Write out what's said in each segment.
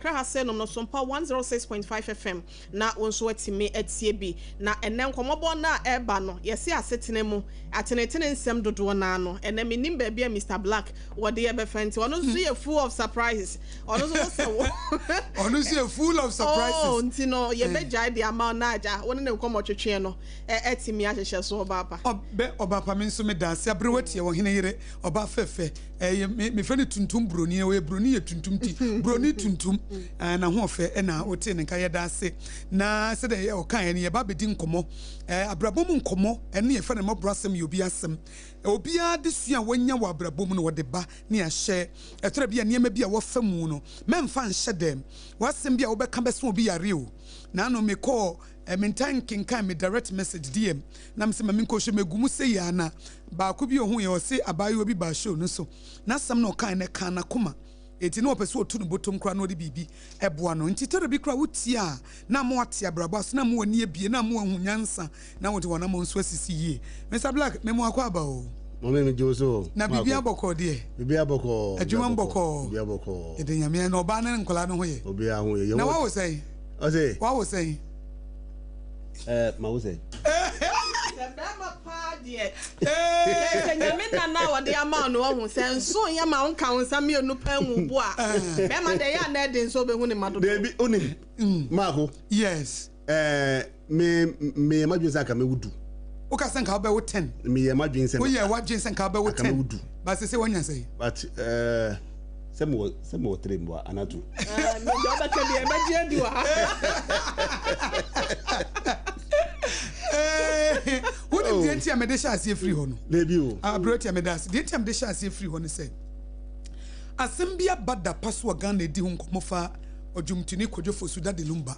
Krahasenom no SOMPA 106.5 FM na wonso atime atie bi na enen komobo na eba no yesi asetene mu atenetene nsem dodo na no ene menim ba bia Mr Black wode ye be fenti ono so ye full of surprises ono so se ono so ye full of surprises oh ntino ye be jai de ama na aja woni ne nkomo twetwe no atime ahehye so oba pa oba pa me nso me dance abrewatie wo hene yere oba fefe me fani tuntum broni we broni ye tuntum ti broni tuntum na ho fe na wote ne nka dance na se de o kan ne ye ba bedi nkomo abrabom nkomo ene ye fa ne MgsmåBORØ ASEM ye obi asem obia de sua wanya wa abrabom no wode ba ne ahye etora bia niema bia wo fa mu no memfa nhye dem wasem bia wo be ka beso obi yare o na no me call mentan kinkan me direct message DM na me se ma menko hwe megumu se ya na ba ko bi ohun ye o se abayo bi ba show no so na sam no kan ne kan na koma eti no opese otu no botom kra no de bibi eboa no nti tere bi kra wutia na mo ate abrabo so na mo ani ebie na mo ahunyansa na wote wona mo nso asisi yie Mr Black me mo akwa ba o mo me joso na bibi aboko de bibi aboko adwuma mboko bibi aboko ede nyame na oba na nkola no hoye obi ahoye na wa wo say o say wa wo say ma wo say nyame na wode ama no hu senso ya ma wonka wonsa me no pa nwubo a be ma de ya na de nso be hu ne madodo Debi onim Marco yes me madwen sanka me wudu o ka sanka be wo 10 me madwen sanka o ye wadwen sanka be wo 10 wudu ba se wonya say but semo trembo anatu me do ba ke bi e ba ji adu ha Who did the entire medicine as free hono? Baby, brought your medicine. The entire medicine as free hono say. Asembia bada paswa gane di hunkomofa ojumtini kojo fosuda de lumba.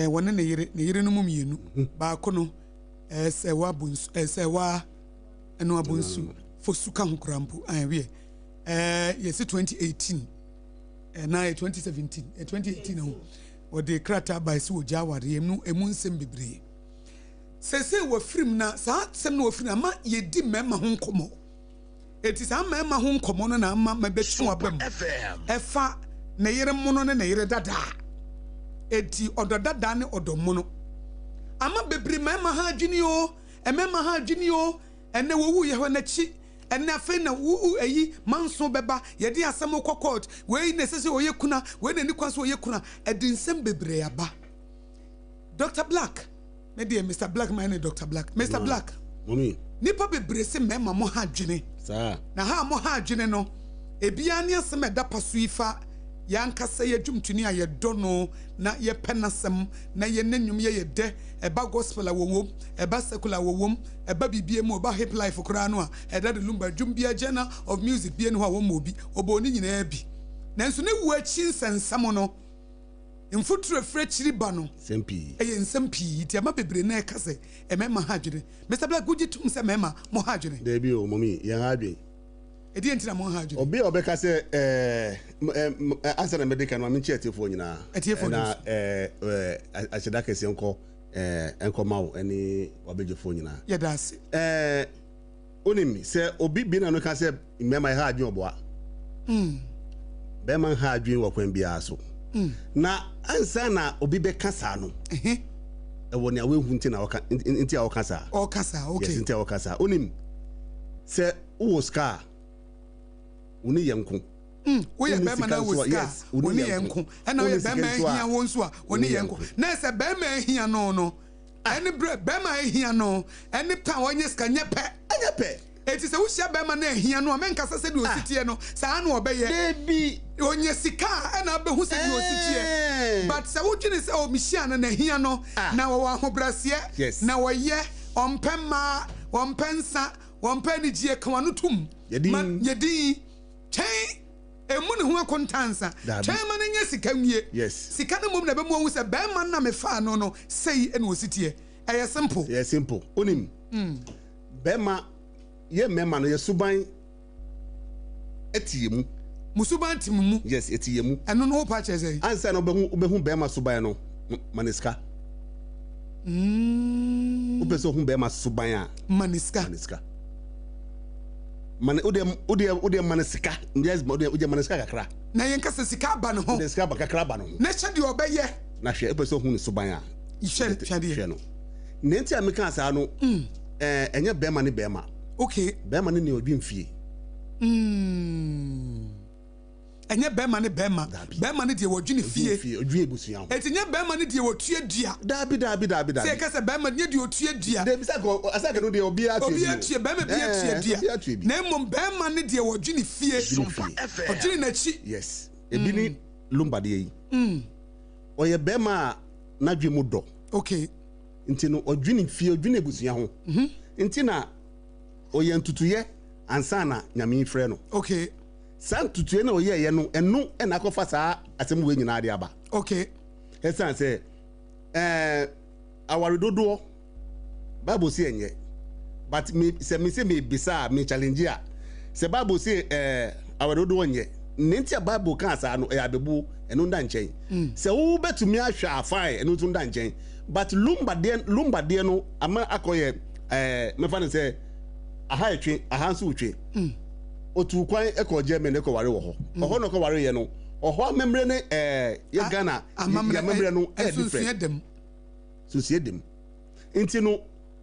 Wane ne yere no mu mienu. Ba kono sewa bunsu sewa eno abunsu fosuka hunkrampu anwe. Yesi 2018. Na 2017 2018 no. Ode krata ba isi ojaware emu nsem bebre. Sese wo firim na sa sem na wo firim ma yedi mema ho nkomo eti sa mema ho nkomo no na ama mabetu abam efa na yere mono ne na yere dada eti ododada ne odomono ama bebre mema ha adwini o emema ha adwini o ene wo wu ye ho na chi ene afa na wu eyi manso beba yedi asem kokot we ne sese oye kuna we na ni kwaso oye kuna edi nsem bebre aba Dr Black me dear Mr Black man Dr Black Mr Black mommy nipa bebre se mema mo ha adwene sa na ha mo ha adwene no ebia ne asem eda paso ifa yankasa ye dwumtuni aye dono na ye penasem na ye nanyum ye de eba gospel awowom eba secular awowom eba bibie mu oba hip life kura no a eda de lumba dwumbia jena of music bie no ha wo mobi oboni nyina bi nanso ne wu achi nsensam no mfuturo frechiri ba no sempi nsempi ti ama bebre na ekase emema ha adwene Mr Black guji tum se mema mo ha adwene debi o mommy ya ha adwene edi entina mo ha adwene obi obeka se answer medical no amchi atefo nyina na acheda kese enko mawo eni obejefo nyina ya dase onim se obi bi na no ka se mema ha adwene oboa be man ha adwene wo kwan bia so na ansa na obi be kasa no ewo ne awe hu ntina oka ntia okasa okay yes ntia okasa onim se wo ska uni yenku wo ye be na wo ska uni yenku ana ye be ma ehia wo nso a uni yenku na se be ma ehia no eni be ma ehia no eni pa wonye ska nyepe eti se wo hia be ma na ehia no menka sase de ositie no saa na obeye debi onye sika na be hu se de ositie but se wo twene se o mihia na ehia no na wo ahobrasie na wo ye ompema ompensa wompani gie kan wano tum yedi chen emu ne ho akontansa chen ma na nya sika nwie sika na mom na be mo hu se be ma na me fa no sei ene ositie eye simple onim be ma ye mema no ye suban etiyemu musuban timu yes etiyemu eno no pa che sei ansa no obehu be ma suban no maniska obeso hu be ma suban a maniska man ode man sika yes ode man sika kakra na yen kasa sika ba no ho ode sika ba kakra ba no na hye de obeye na hwe e person hu ne suban a hwe no nenti ameka asa no enye bema ne bema okay bema ne odwi mfie enye bema ne bema ne de wodwi ne fie odwi ebusuan ho etinye bema ne de wotue dua dabi se kasa bema ne de wotue dua de bisa ko asaka no de obi atue bema bi atue dua na mom bema ne de wodwi ne fie odwi na chi yes ebi ni lumba de yi oye bema na dwi mu do okay nti no odwi ne fie odwi ne ebusuan ho nti na oye ntutuye ansa na nyame frɛ no okay san tutuye na oye ye no enu na akɔfa saa asɛm we nyina ade aba okay esan sɛ aware dodo bible say enye but me say me bisa me challenge a sɛ bible say aware dodo enye nenti bible kan saa no abebu enu nda nkyɛn sɛ wo betumi ahwɛ afan enu tun nda nkyɛn but lumba de no ama akɔyɛ me fa ne sɛ aha etwe aha nso utwe otu kwan ekoje me ne ko ware wo ho oho no ko ware ye no oho amemre ne ye Ghana ya memre no different susie dem nti no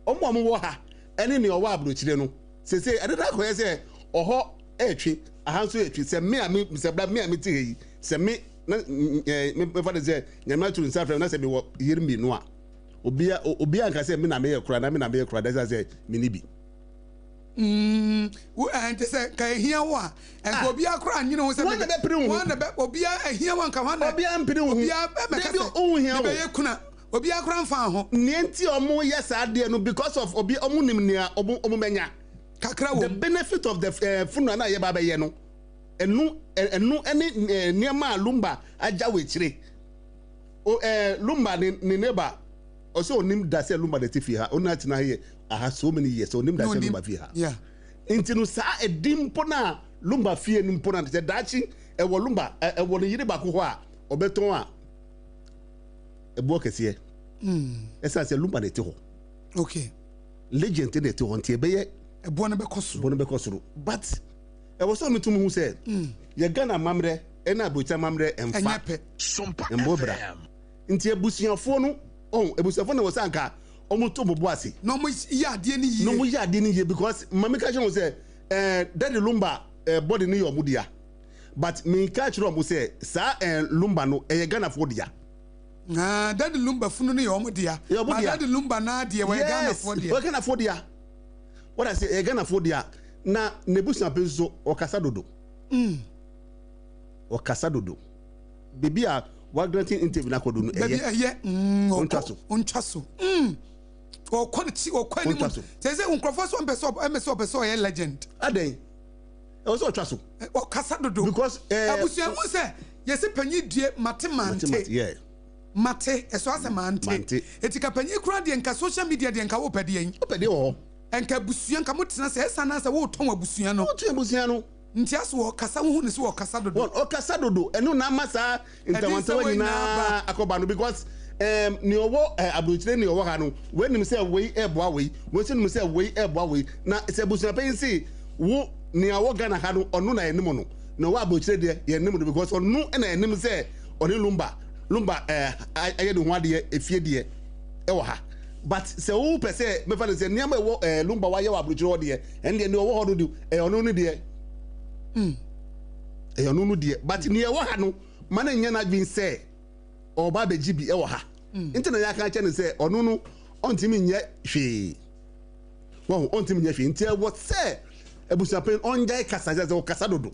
omo wo ha ene ne owo abrochire no sese adeda ko ye se oho etwe ahanso etwe se me ami se bla me ami ti yi se me me fa de se nyama tu nsa fra na se me wo yirmi no a obia nka se me na me ye kura na me na me ye kura da se me ni bi and say ka hia wa and obi akra nyine ho se one be obi hia wa nka wana obi ampiri ho obi be ohun hia be kuna obi akra mfa ho nienti omo yes ade no because of obi omo nim nia omo menya kakra wo the benefit of the funeral na ye ba be ye no enu ene niema lumba aja we chire o lumba ni neighbor also onim da se lumba de tifi ha ona tina here aha so many years onim da se lumba fi ha yeah intinu sa edimpo na lumba fie ni mpo na se dachi e wo lumba e wo yiri ba ko ho a obeton a e bo kese esa se lumba de ti ho okay legend de ti ho ntie be ye e bo no be kosuru but e wo so metum hu se ye Ghana mamre e na abucha mamre emfa SOMPA MgsmåBORṟA ntie busuafo no ebusuafo na wo sanka omuto MgsmåBORṟA no mo ya ade ni yi no mo ya ade ni yi because mamika je wo se daddy lumba body ni yo mudia but me catch ro mo se sa lumba no ye Ghana fo dia daddy lumba funu ni yo mudia but daddy lumba na de we Ghana fo dia we Ghana fo dia what I say ye Ghana fo dia na nebusuape so okasa dodo okasa dodo baby a wa granting interview na kodo no eye ontwaso o quality o kwani mu say unkrofo so empeso ye legend aden e so otwaso o kasa dodo because abusuan mu say yesi panyi due mate yeah mate eso ase mante etika panyi kura de nka social media de nka wo pede wo enka abusuan nka mutena say esa na say wo ton abusuan no nti aso wo kasa wo ne so wo kasa dodo o kasa dodo enu na masa intawantawa nyina akoba no because ni owo abuchire ni owo ha no wenim say we eboa we wenim say we eboa we na se busuan pensi wo ni awo Ghana ha no onu na enim no na wo abuchire de ye enim no because onu na enim say oni lumba aye de ho ade efie de e wo ha but se wo pese me fa ne se niam e wo lumba wa ye wa abuchire de ende ni owo ho do onu no de onu no de but ni e wo ha no mana nya na dwin say oba beji bi e wo ha nti na ya kan che ne say onu no ontimi nye hwe wo ontimi nye hwe nti e wo say ebusuapen onjai kasa je o kasa dodo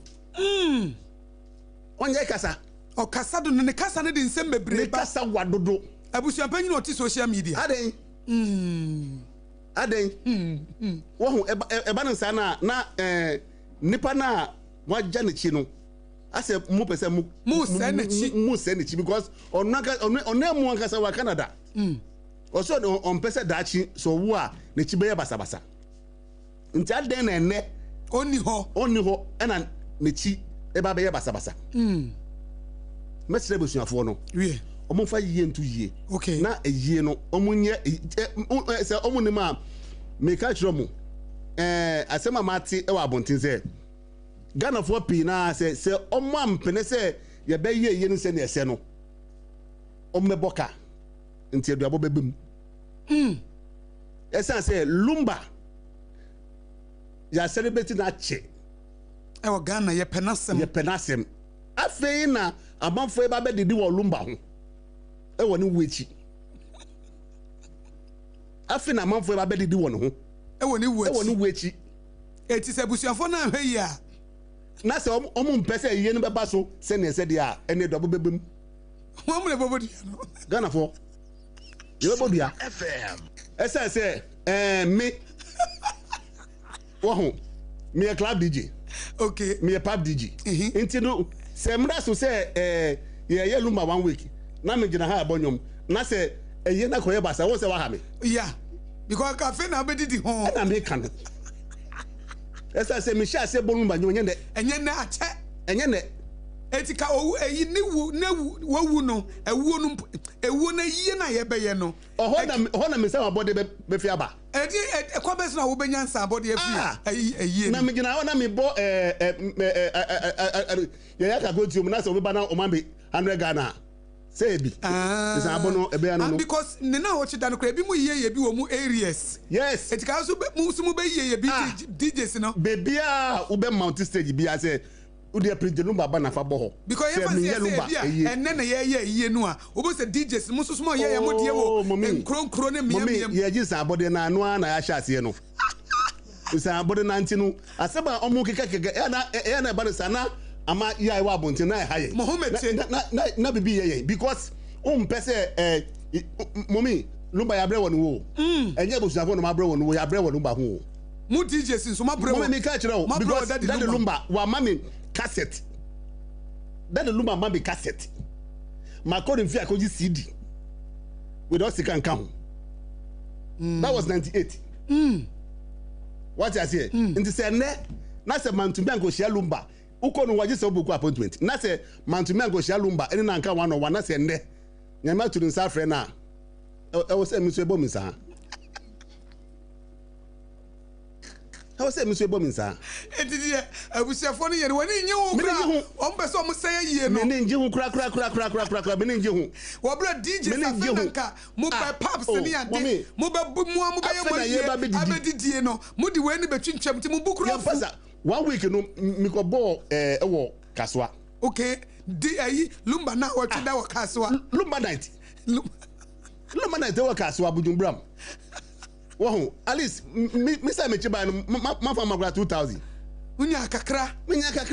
onjai kasa o kasa dodo ne kasa ne de nsem bebre ba kasa wadodo ebusuapen ni o ti social media aden wo eba no sa na nipa na waja ne chi no ase mu pese mu se ne chi because onemu ankasa wa Canada also on pese dachi so wo a ne chi be basa basa nti aden na ene oni ho ena ne chi e ba be basa basa mesre busuafo no wie omo fa yie ntu yie okay na eyie no omo nye se omo ne ma me ka chiro mo asema mate e wa abontin se Ghana for pi na se omo ampene se ye be ye no se na ese no ommeboka nti aduabo bebem esa se lumba ya celebrate na che e wo Ghana ye penasem afei na amanfo e ba be didi wo lumba ho e wo ni wechi afei na amanfo e ba be didi wo no ho e wo ni wechi eti se busuafo na hwe yi a na se omo mpese yiye no beba so se na ese dia ene do bebem wo mo le bobodia no Ghana for ye bobodia FM esa se me wo me a club DJ okay me a pub DJ enti no se mra so se ye lumba 1 week na me gina ha abonyom na se eye na koye basa wo se wa ha me yeah because cafe na be didi ho na me kan esa se me sha se bolumba nyo enye na ache enye ne etika owu eyi ni wu na wu no ewu na yiye na ye be ye no ho na me se abode be fi aba edi kwa be so na wo be nyansa abode afi eyi na me gina ho na me bo ye ya ka go ti o na se wo be ba na o ma be 100 Ghana say bi is abono ebe anu no because ne na ho chi da no kra bi mu yiye ye bi wo mu areas yes etika so mu be yiye bi DJs no baby a wo be mount stage bi a say udi aprije lumba ba na fa bo ho because ye lumba enne na ye no a obo se DJs mu soso mo ye mo die wo nkro ne miem ye ji sa abode na anu na ya sha ase no sa abode na ntinu aseba omu keka ya na ba na sana ama ya iwa abonti na ha ye na bibi ye because pese momi lumba ya bre wonu wo enye bo suafo no ma bre wonu wo ya bre wonu ba ho mu DJs so ma bre wo me ka kire wo because that lumba wa mami cassette that lumba mami cassette ma call him fi akoji CD we don't stick and count that was 98 what I say nti se ne na se mantumi anko shia lumba uko no waje se oboku appointment na se mantumi anko shia lumba eni na nka 101 na se ne nyama to nsa frɛ na e wo se mi so ebo mi sa how say Monsieur Bominsa etidia abusiafo no ye woni nye ho kra o mpeso mo say yie no me nje ho kra me nje ho wo bra DJ Safanka mo by paps ni ade mo be mu ye abedidie no mo di we ni betwintwam ti mo bukura fu 1 week no mi ko bo wo kaswa okay di ayi lumba na wo tweda wo kaswa lumba night wo kaswa bujumbram Wow, at least me say me chiba ma fa magura 2000. Unya kakra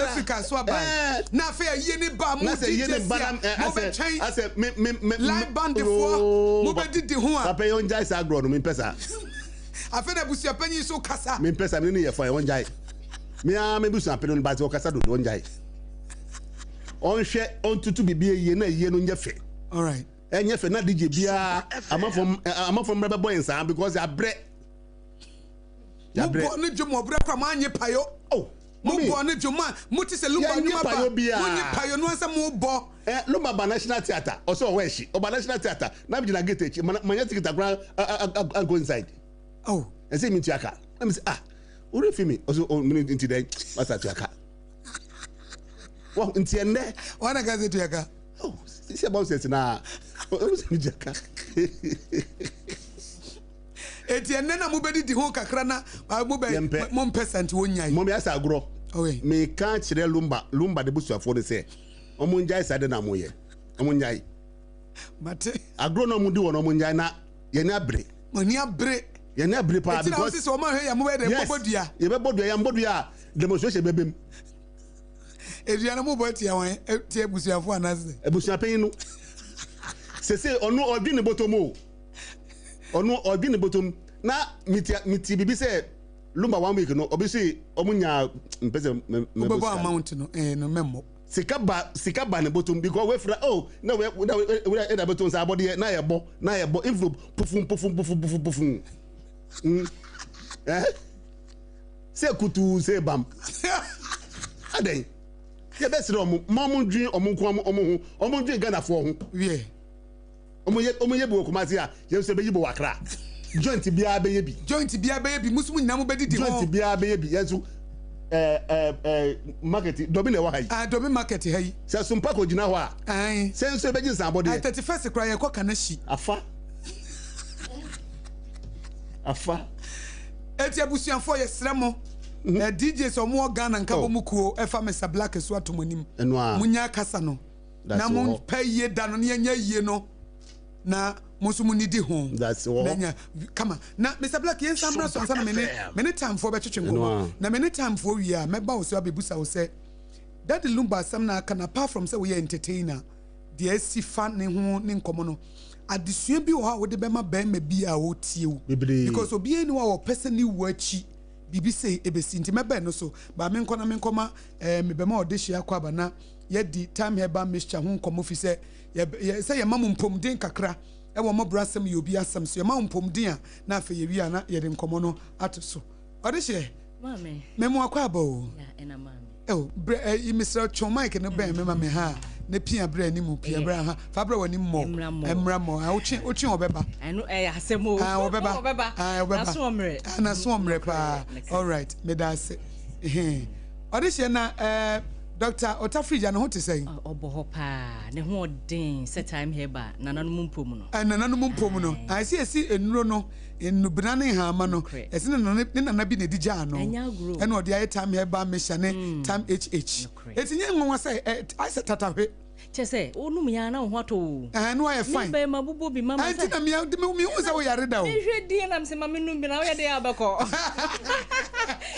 Africa so ba. Na fe ye ni ba mu DJ. Mo be chain. I say me live band for mo be didi ho a. Papa yon jai sa agro no me pesa. Afa na busia panyi so kasa. Me pesa me ni ye fa yon jai. Me a me busia panyi no ba so kasa do yon jai. On hwe on tutu bibie ye na ye no nya fe. All right. Enye fe na DJ bia amafom rebe boy nsa because ya bre mo bo ne djomo bre kwa ma anye payo mo bo ne djomo muti se lumba nyuma ba mo nye payo no ansa mo bo lumba ba national theater also weshi oba national theater na bi na gate echi manya ticket gra go inside and say me tiaka let me say uri fi me also minute into there master tiaka wow into ene wana gaze tiaka isi about sense na jaka etienne na mubedi di ho kakra na mo percent wonyai mo me asa agro me kan kire lumba de busuafo ne se omo njai sade na mo ye omo njai mate agro no mudi wono omo njai na ye na abre pa because eti na o ma hwe ya mo be de bobodua ye be bodua ya mbodua demonstration bebem Ediana mo boati ya wan ti ebusuafo anase ebusuapen no sese onu odwini botomo onu odwini botom na miti bibi se lumba 1 week no obisi omunya mpese mebo amount no no memo sikaba ne botom because we fra na we na botom sa abode na ye bo envelope pufun se kutu se bam aden ye be sire omo dwin omo dwin Ghana fo ho wie omo ye bo Kumasi a ye se be yibo wakra joint biya be bi musumu nyina mo bedidi ho joint biya be bi yesu market dobi na wa hai dobi market hai se SOMPA ko gina ho a se nso be gin san body 31st kra ye ko kana shi afa eti abusuanfo ye sremo DJ so mo Ghana nka bo mukuo efa Mr Black so atomonim munya kasa no na mo paye da no ne nya yie no na musumu nidi ho that's all na kama na Mr Black yen samra so ansa na mene time for be twetwe ngo na mene time for wi a meba wo so abebusa wo se that lumba asem na aka na apart from say we entertainer the si fan ne ho ne nkomo no adesua bi wo ha wo de be ma be ma bi a wo tie wo because obi eni wa wo person ni wo achi bibi say ebesi nti meba no so ba me nkoma me be ma odehia kwa ba na ye di time heba mixture ho nkomo fi say ye say ye mamu mpomden kakra e wo M궈BORṟ ASEM ye obi asem so ye mamu mpomden a na afa ye wi a na ye de nkomo no ato so odehia mame memu akwa ba o ya ena mame Mr. Chomike no be me mama ha ne pia bra ni mu pia bra ha fa bra wani mo emra mo a ochi obeba anu asem o obeba na so omre pa all right me da se odehia na Dr. Otafrija no hote say oboho pa ne ho odin set time here ba nananum mpom no nananum mpom no I see enuro no enubina ne ha ma no ese ne nana bi ne dija no ene odi aye time here ba mesha ne time hh etinye nwa say I said tatahwe chese onum ya na ho ato no I fine be mabubo bi mama anti na mi hu say we yare da o hwedi na mse mama num bi na we de abako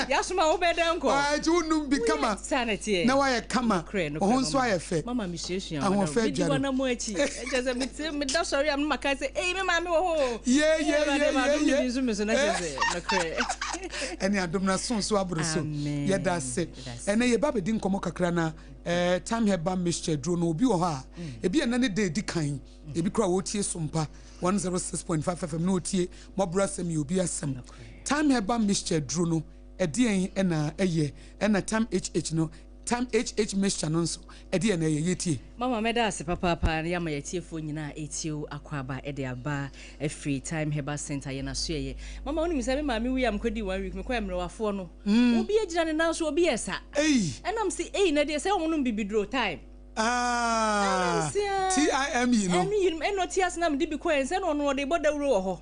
yasuma wo be den ko ti unum bi kama sanity na wa kama ho nso aye fe mama mi hyehyia na na mo achi chese mi da sorry am maka say me mama wo ho yeah bizu mi so na chese na kre eni adom na so aburo so ye da se ene ye ba be di nkomo kakra na time heba mixture dro no obi wo ha ebi na ne de kan ebi kra wo tie SOMPA 106.5 FM no tie MĽBORṟ ASEM ye obi asem time heba mixture dro no edien na eye na time hh no time hh mixture no so edien na eye yetie mama meda ase papa ya ma yetiefo nyina etio akwaba ede aba free time heba center ye na so ye mama oni mi se me ma me wi am kwadi 1 week me kwa mrewafo no obi agira ne na so obi esa enam se na de se wo no bibidro time TIM no eno tias na mde bi kwa ense no no de bodawro wo ho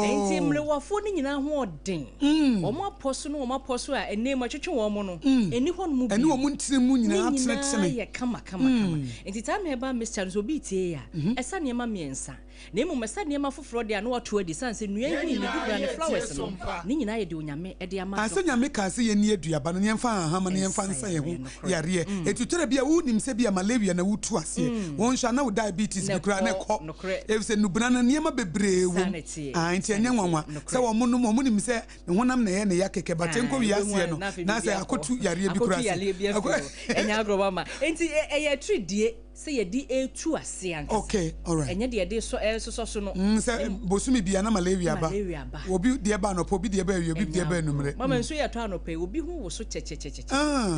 enti mrewafo ni nyina ho odin o ma poso no o ma poso a ene ma twetwe wo mo no eni ho no mu bi eni wo mu ntire mu nyina atene ye kama enti time heba mr so bi tie ya esa ne ma miensa na emu mesa ne ma foforo de na wato adi sanse nua yi ni dubra ne flowers no ni nyina ye de onyame e de ama asa nyame ka se ye ni aduaba no yemfa ahama ne yemfa nsa ye ho yare etutere bia wo nim se bia malaria na wutu ase won hwa na wo diabetes bi kura ne ko e se nubra na ne ma bebre wo enti enye nwanwa se wo mono mo nim se ne honam na ye ne yakeke batenko wi ase no na se akotu yare bi kura ase enya agroba ma enti ye tridie se ye di etu ase anka okay all right enye de de so so no se bosumi bia na malaria ba obi de ba no po bi de ba wi obi de ba numre mama nso ye to anope obi hu wo so chechecheche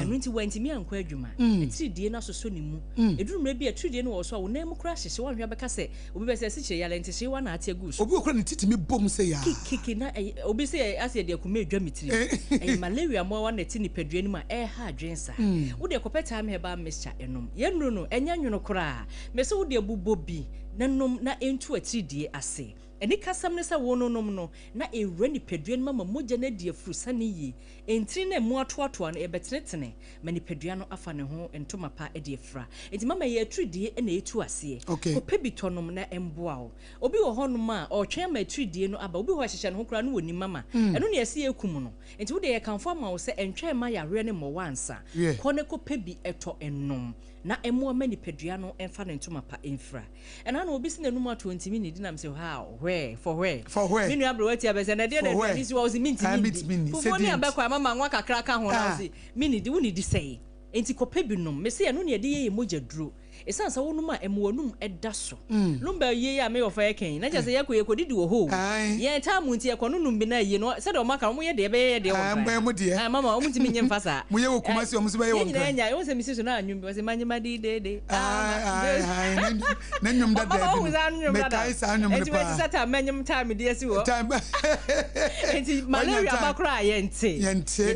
enu nti wanti mi anko adwuma etridie na so ni mu edurumre bi etridie no wo so wo na mu kra hyehye wanhwa beka se obi be se siche yale nti hye wa na ate gu so obi okra ne titimi bom se ya kiki na obi se ase de akuma adwa mitiri malaria mo wa na ti ni padua ni ma ha adwensa wo de kopeta me ba mixture enom ye nuru no enya nwono kra me se wo de bubo bi nanom na entu atridie ase eni kasam ne sa wononom no na ewura ni padua no mama mogya na die frusa ne yi entri na mu atoato no ebetenetene ma ni padua no afa ne ho entoma pa e die fra enti mama ye atridie na etu ase ko pebitonom na emboa wo obi wo honom a o twen ma atridie no aba obi ho hyehye ne ho kra no woni mama eno ne ase ekum no enti wo de ye kanfo ma wo se entwen ma yare ne mo wansa ko ne ko pebi eto enom na emo ma ni padua no emfa ne ntoma pa enfra ena na obi se ne numa 20 minutes na mse ha for where minu abro ati abese na de na dis was minti for ni abekwa mama nwa kakra ka ho na se minidi woni di sei enti kopebinom me se no ne de ye mogya duro esan sa wonum a emwonum edaso lumba ye ya me ofa yeken na je se yakọ yekodidi wo ho ye ta mu nti yekonunum bi na ye no se de o maka mo ye de be de wo mba mo de mama o mutimi nyem fasa mo ye wo kumasi o musuba ye wo nka nya wo se mi siso na anwum bi se manyema de na nyum da de me kai sa nyum ne pa enti sata manyem time de asi wo enti malaria bakra ye nti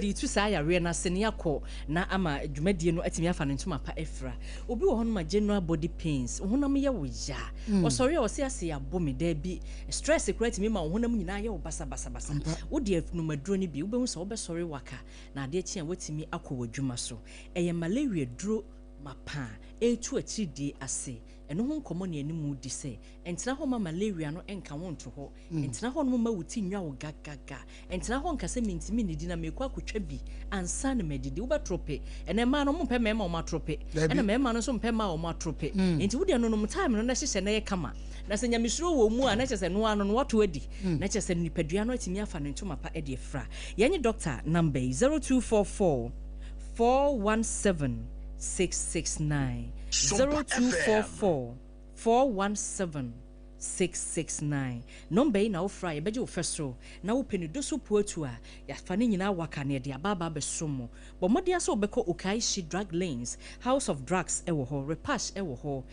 di tu sa ya re na se ne yakọ na ama dwumadie no atimi afa ne ntoma pa efra obi wo hono ma general body pains honam ye wo ya osori o se ase ya bo me da bi stress create me ma honam nyina ye wo basa wo de afunumaduro ni bi wo behu se wo be sori waka na ade chi a watimi akọ wadwuma so eye malaria duro mapa etu achidi ase eno ho nkomo ne animu di se entina ho ma malaria no enka wonto ho entina ho no ma wuti nwa wo gagaga entina ho nka se mintimi ne di na mekwa akotwa bi ansa ne medidi wo betrope ene ma no mo pɛ mema o ma trope ene mema no so mpɛ ma o ma trope enti wo de no no time no na hyehye na ye kama na se nyamesuro wo mu a na kyese no ano no wato adi na kyese nipadua no atimi afa ne ntoma pa edi efra yenye doctor number 0244 417 669 0244 417 669 number na wo fra ye beje wo feso na wo peni doso puatu a ya fa ne nyina waka ne de ababa besomo bo mode aso obeko Okaishi drug lanes house of drugs ewo ho repash ewo ho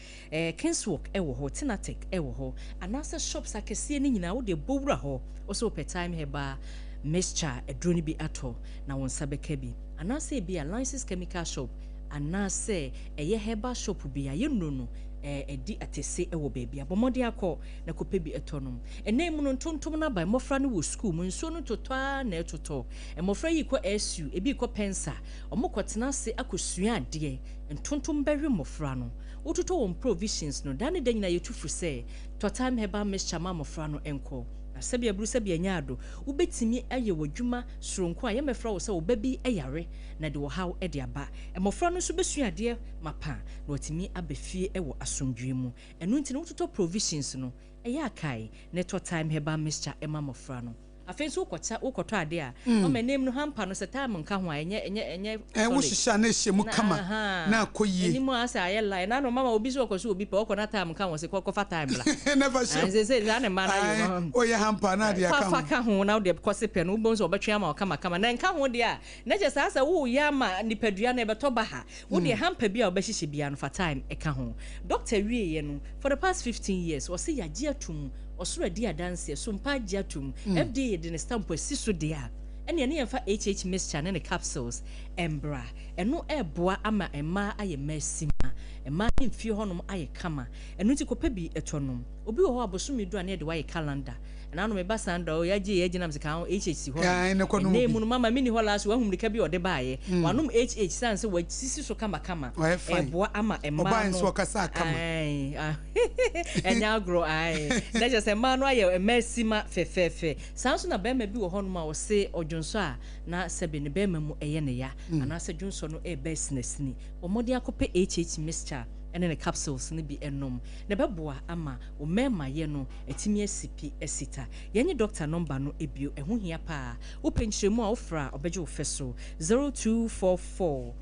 Kingswalk ewo ho Tinatek ewo ho anasa shops akese ne nyina wo de bowura ho oso per time heba mixture edroni bi ato na won sabeka bi anasa bi alliances chemical shop anase eye herbal shop bi ya yenunu edi atese ewo baby abomode akọ na kope bi etonom enemu no ntontom na ba mofra no wo school mu nso no totwa na etoto mofra yi ko SU ebi ko pensa omokotena se akosua ade ntontom bewe mofra no wototo won provisions no dane danyina yetufu se total herbal mixture ma mofra no enko sabia bru sabia nyaado ubetimi aye wadwuma soronko a yemefra wo se obabi eyare na de wo haw e de aba emofra no so besuade mapa na otimi abefie ewo asomdwe mu enu nti no toto provisions no eya kai na to time herbal mixture ema mofra no afenso ukoto ade a o menem no hampa no se time nka ho enye wo hihya na hyemu kama na akoyie eni mo asa aye line na no mama obi so okoso obi pe okona time nka ho se kofa time la never sure say na man na o ye hampa na de aka fa ka ho na de kose pe no ubon so obetwe ama kama na nka ho de a na je sa wo ya ma nipadua na ebeto ba ha wo de hampa bi a obehihye bia no fa time e ka ho doctor wieye no for the past 15 years wo se yagie atum osura dia dance SOMPA atum FDA de ne stamp asiso de a ene ne yemfa HH mixture ne capsules embra eno eboa ama ema aye masima ema mfie honom aye kama eno ti kopa bi etonom obi wo ho abosumi do ane de waye calendar na no me basanda o yaje nam se kan HH ho ne mu no mama mini ho last wa humrika bi ode baaye wanom HH sanse wa sisi so kama eboa ama ema no oba nso kasa kama enya agro na je se ma no aye masima fefefe sanso na be ma bi wo honom a wo se odwonso a na sebe ne be ma mu eye ne ya ana se dwonso no e business ni omode akope HH mixture ene ne capsules ne bi enom ne beboa ama o mema ye no etimi asipi esita yenye doctor number no ebio eho hia pa wo penchiremu a wo fra obeje wo feso 0244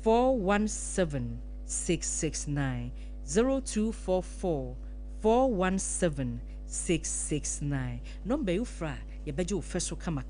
417 669 0244 417 669 number you fra ye beje wo feso kama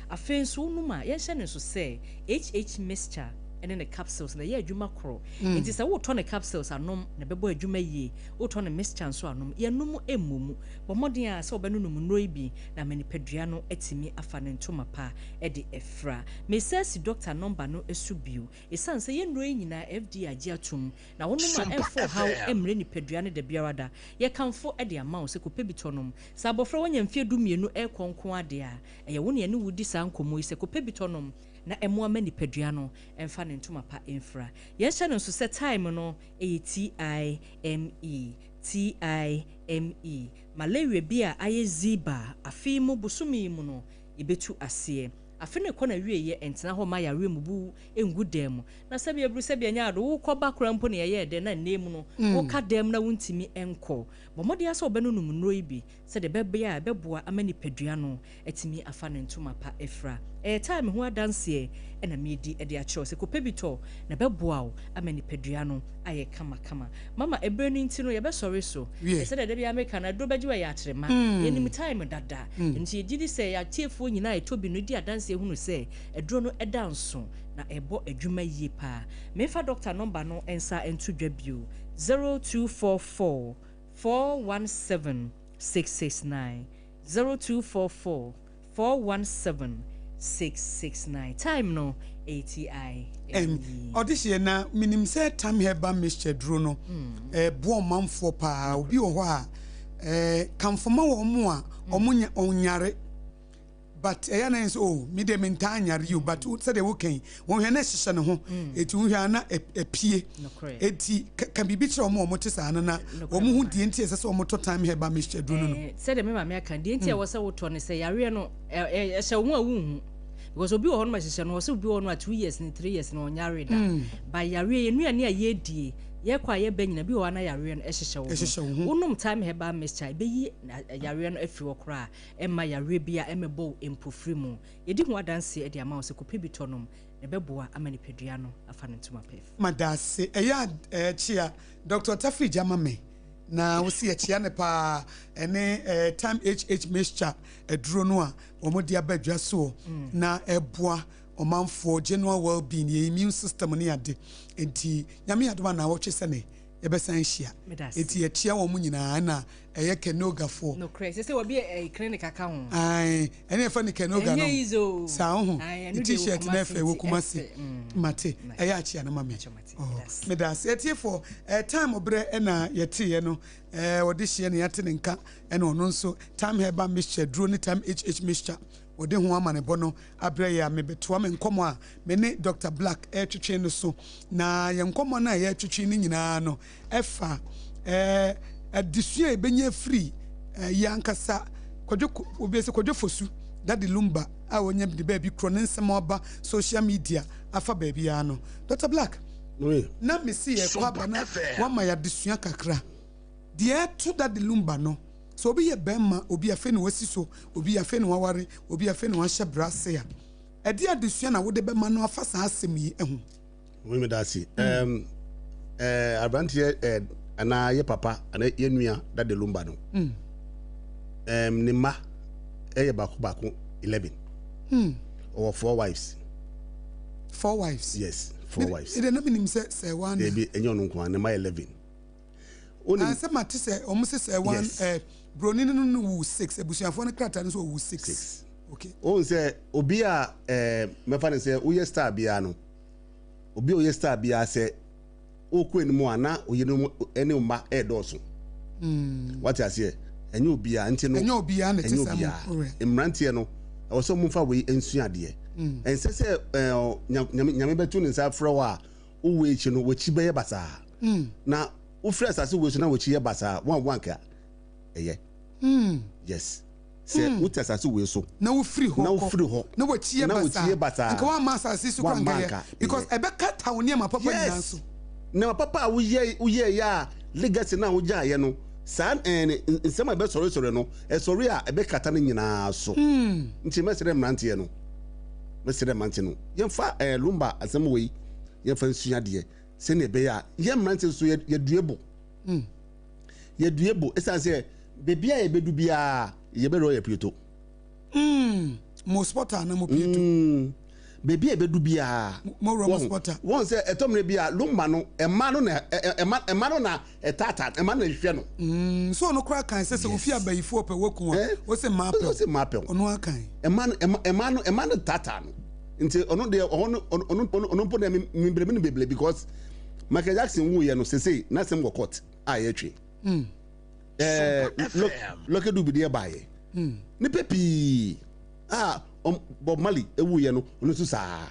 afenso numa ye hye ne so se HH mixture ene ne capsules na ye adwuma kro nti se wo to ne capsules anom na bebo adwuma yie wo to ne mixture so anom ye num emumu bo modern a se obenunum nnoi bi na manipadua no etimi afa ne ntoma pa e de efra me says doctor number no esubio esanse ye nnoi nyina FDA agi atum na wonum a enfo how emre nipadua ne de biarada ye kanfo e de amount se kope bitonom sa abofra wonya mfie du mienu e konkon ade a ye wo ne wudi sa nkomo se kope bitonom na emo ama nipadua no emfa ne ntoma pa infra ye hye no so se time no time malaria bia aye ziba afi mu busumi mu no ibetu ase afene kɔ na wie ye entena ho ma yare mu bu engu dem na sabi ebru sabi anya ado wo kɔ ba kora mpo ne ye de na nemu no wo ka dem na wontimi enko bo mode asa obenu num nro ibi se de bebe a beboa amani padua no etimi afa ne ntoma pa efra time ho adanse na medi e de a cho se ko pebito na beboa wo amani padua no aye kama mama ebre ni ntino ye be sori so e se de de bia meka na do bejiwa ya atrema enim time dada nti ye gidi se ya tiefo nyina e tobi no di adanse hunu se edro no edanso na ebo adwuma yie pa mefa doctor number no ensa entu dwabio 0244 417 669 0244 417 669 time no ATI audition na minim say time heba Mr. Dro no bo manfo pa obi wo ho a kamfoma wo mo a omunya onyare but na so me de menta anyare you but said we kan won hwe na hyehyɛ ne ho eti wo hwe na epie eti kan bibi kyerɛ mo mo te sa na wo mo hu die ntie sɛ wo to time heba Mr. Dro no said me ma me kan die ntie wo sɛ wo to ne sɛ yare no ɛhyɛ wo a wo hu because obi wo ho no ma hyehyɛ no wo sɛ obi wo no a 2 years ni 3 years no nyare da ba yare enu ane a ye die ye kwa ye ba nyina bi wo na yare no ehyehyɛ wo wonum time heba Mr. be yi yare no afi wo kora emma yare bia emebo empofri mu ye di ho adanse e de ama wo se ko pebito nom ne beboa amani pedua no afa ne ntoma pef madase eya chia Dr. Tafi Jamame na wo si chia ne pa ene time mixture eduro no a omo dia badwa so na eboa omanfo general well-being ye immune system ne ade enti nyame adoma na wo twese ne ye besan hia enti ye tia wo mu nyina na eye kenogafo no crazy say we be clinic account ai ene fa ne kenoga no sa ho t-shirt na fe wo kuma se mate eye achia na mame me da se tie for time obre na ye tie no wo de hie ne yate ne nka ene ono nso time heba mixture duro ne time mixture ode ho amane bono abre ya mebetoa me nkomo a me ne Dr. Black twetwe no so na ye nkomo na ye twetwe ni nyina no efa adisua ebenya free yankasa kwadwo obiese kwadwo fosu dadi lumba a wonya de ba bi kro ne nsem oba social media afa ba bia no Dr. Black na me see e kwa bana wama ya disua kakra de to dadi lumba no so obi ye bema obi afe ne wasi so obi afe ne waware obi afe ne wahye brase a edi adesua na wode bema no afa sa asem yi ehu we me da si abrantie ana ye papa ana ye nua da de lumba no ne ma ye bako 11 or 4 wives 4 wives yes 4 wives ide na minim se one dey be enyo no nko ne ma 11 oni anse mate se omo se one broni no wu 6 ebusuafo ne krata no so wu 6 okay on se obi a me fa ne se uye star bia no obi oye star bia se oku enimu ana oye no eni ma edoso what you say enyo obi a nti no enyo obi a na te sam emrantie no e wo so mu fa we ensua de ense se nyame betu ne sa fro wa wo echi no wo chi be basa na wo fresh ase wo so na wo chi ye basa wan ka eye yes se wo tesa se wo so na wo free ho na wo chi ye basa nka wa masa ase su kwanka because ebe kata woni ma papa nyina so na papa wo ye ya legacy na wo ja ye no san nsema be sori no sori a ebe kata no nyina so nti mesere mrantie no yemfa lumba asem we yemfa nsua de se ne be ya ye mrantie so ye duebo esa se bebia ye bedu bia ye be ro ye pieto mo sporta na mo pieto baby e bedu bia mo ro mo sporta won se etomre bia lumba no ema no na etata ema na hwe no so no kra kan se wo fi abayifo pe woku wo se mapel ono akan ema no tata no nti ono de ono po na mimbreme no beble because Michael Jackson wu ye no sese na sem go court a ye twe look do be there by ni pepi Bob Marley ewu ye no ono so saa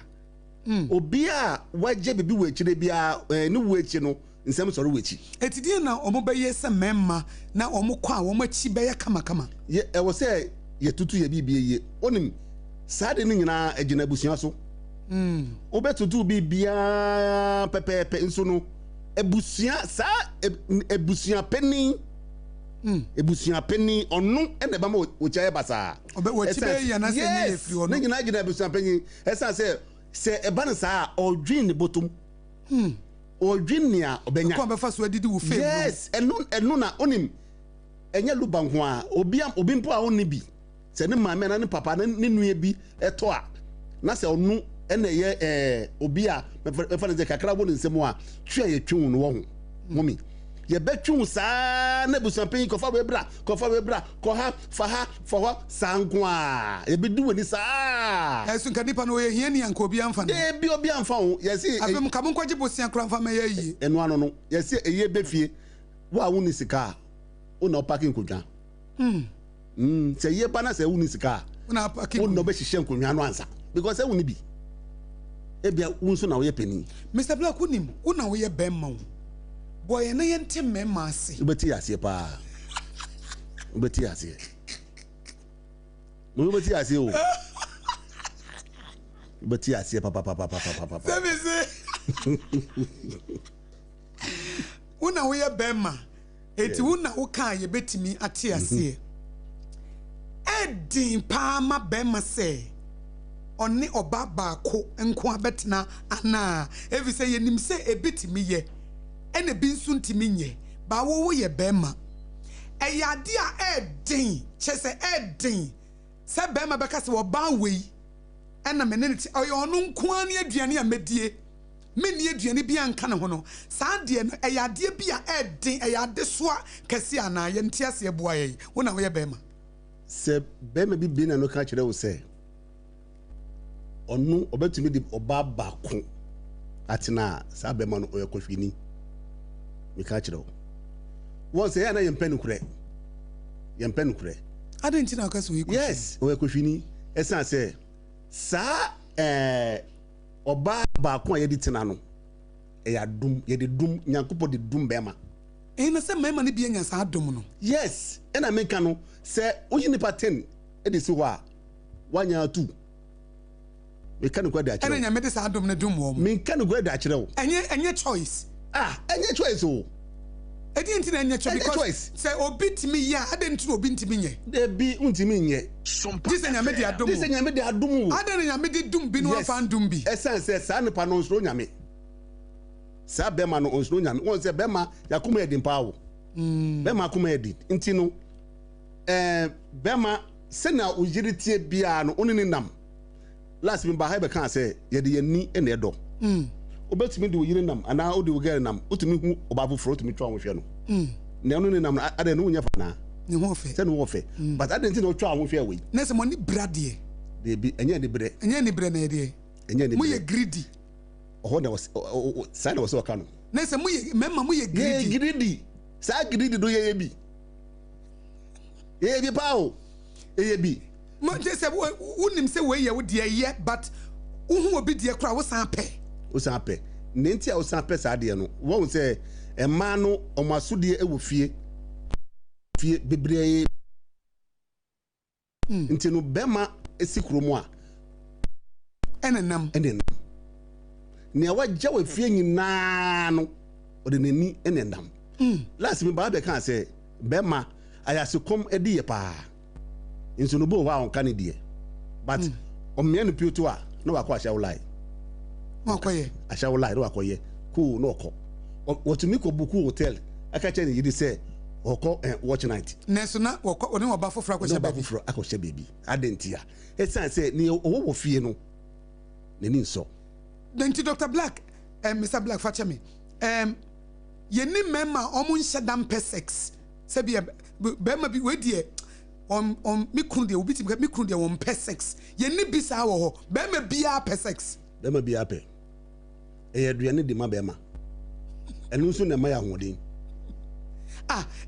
obi a waje bebi we chire bia ni wu echi no nsem soro wechi etidie na omo be ye se memma na omo kwa omo achi be ye kama ye e wo se ye tutu ye bibie ye onim Sade ni nyina agina busua so. Obetutu bi bia pepepe nso no ebusua sa ebusua pani. Ebusua pani onu ene ba ma ochaye basa. Obe ya na se ni efri onu. Ni nyina agina ebusua pani. Esa se eba ne sa odwin ne botum. Odwin ne a obenya. Ko be fa so adidi wo fam. Yes, enu na onim enya luba ho a obi mpo a onni bi. Se ne maame na ne papa ne nue bi eto a na se onu ene ye obi a me fa ne ze kakra bo ne nsem a twa ye twun no wo ho momi ye betwun saa na busampen kofa bebra ko ha fa sanko a ye bedu wani saa yesu nkanipa no ye hia ni anko obi amfa no e bi obi amfa ho ye se afem kamo nkwaje bosia kra mfa me ye yi eno ano no ye se eye befie wa woni sika o na parking kodwa se ye ba na se woni sika na parking o no be hihye nkonwa no ansa because e woni bi e bia wonso na wo ye pani Mr. Black unim una wo ye bemma wo boy na ye ntem mema ase ubeti ase pa ubeti ase mo ubeti ase o ubeti ase pa se una wo ye bemma eti una wo kan ye betimi ate ase edin pa ma bemma se oni oba baako enko abetena ana evi se yenim se ebetimi ye ene bi nso ntimi nye ba wo ye bema eyade a edin chese edin se bema beka se wo ban wei ena menene oyo ono nko ani aduane a medie meni aduane bi anka ne ho no saa de no eyade bi a edin eyade so a kase ana ye ntiase eboa ye wo na wo ye bema se bema bi na no ka kire wo se onu obetumi di oba baako atena saa bema no oyakohwini mi ka kire wo won se ya na yempenu kure adenti na kaso yi yes oyakohwini esa se saa oba baako a yedi tena no ya dum yedi dum nyankopo de dum bema na se mema ne bi anya saa dum no yes ena menka no se oyi nipa 10 edisi ho a wanya 2 me kan go da akire enya me de saa dum ne dum wo me kan go da akire wo enye choice enye choice o edi enti na enye choice because say obi timi ya adenti na obi ntimi nye de bi untimi nye dise nya me de adum dise nya me de adum o adeni nya me de dum bi no afa dum bi essence saa ne pa no nsoro nyame saa bema no nsoro nyame won se bema yakuma edin pa wo bema akuma edin enti no bema se na ojiri tie bia no oni ni nam last me ba ha be kan say ye de yani ene edo obetumi de oyire nam ana odi ogere nam otumi hu obafo fro otumi twa ahwohwe no ne no ni nam ade no nya fa na ne ho fe se no wo fe but ade nti no twa ahwohwe we na se mo ni brade de bi enye ni bre na de enye ni mo ye greedy oho na was sa na was oka no na se mo ye memma mo ye greedy sa greedy do ye bi pa o ye bi mo je se wonim se we ye wo de ye but uhu obi de kra wo san pe nenti a wo san pe sa de no wo se ema no omasode e wo fie bebre nti no bema esikromu a enenam ne wagya wo fie nyina no ode nani enenam last me ba be kan se bema ayasekom edi ye pa nso no bo wa on kan die but omia no pioto a no wa kwa sha ulai makoye asha ulai no wa koye cool no ko wotumi ko buku hotel aka che ni yidi se oko watch night neso na oni wo ba foforo akosha baby akosha baby adentia esan se ni owo fie no neni nso denti Dr. Black Mr. Black facha me yeni mema omu nshadam sex se bia bema bi wedie on mikunu de obi tim mikunu de won sex yeni bisa wo ho bema bia sex bema bia pe aduane de ma bema enu nso na ma ya hodin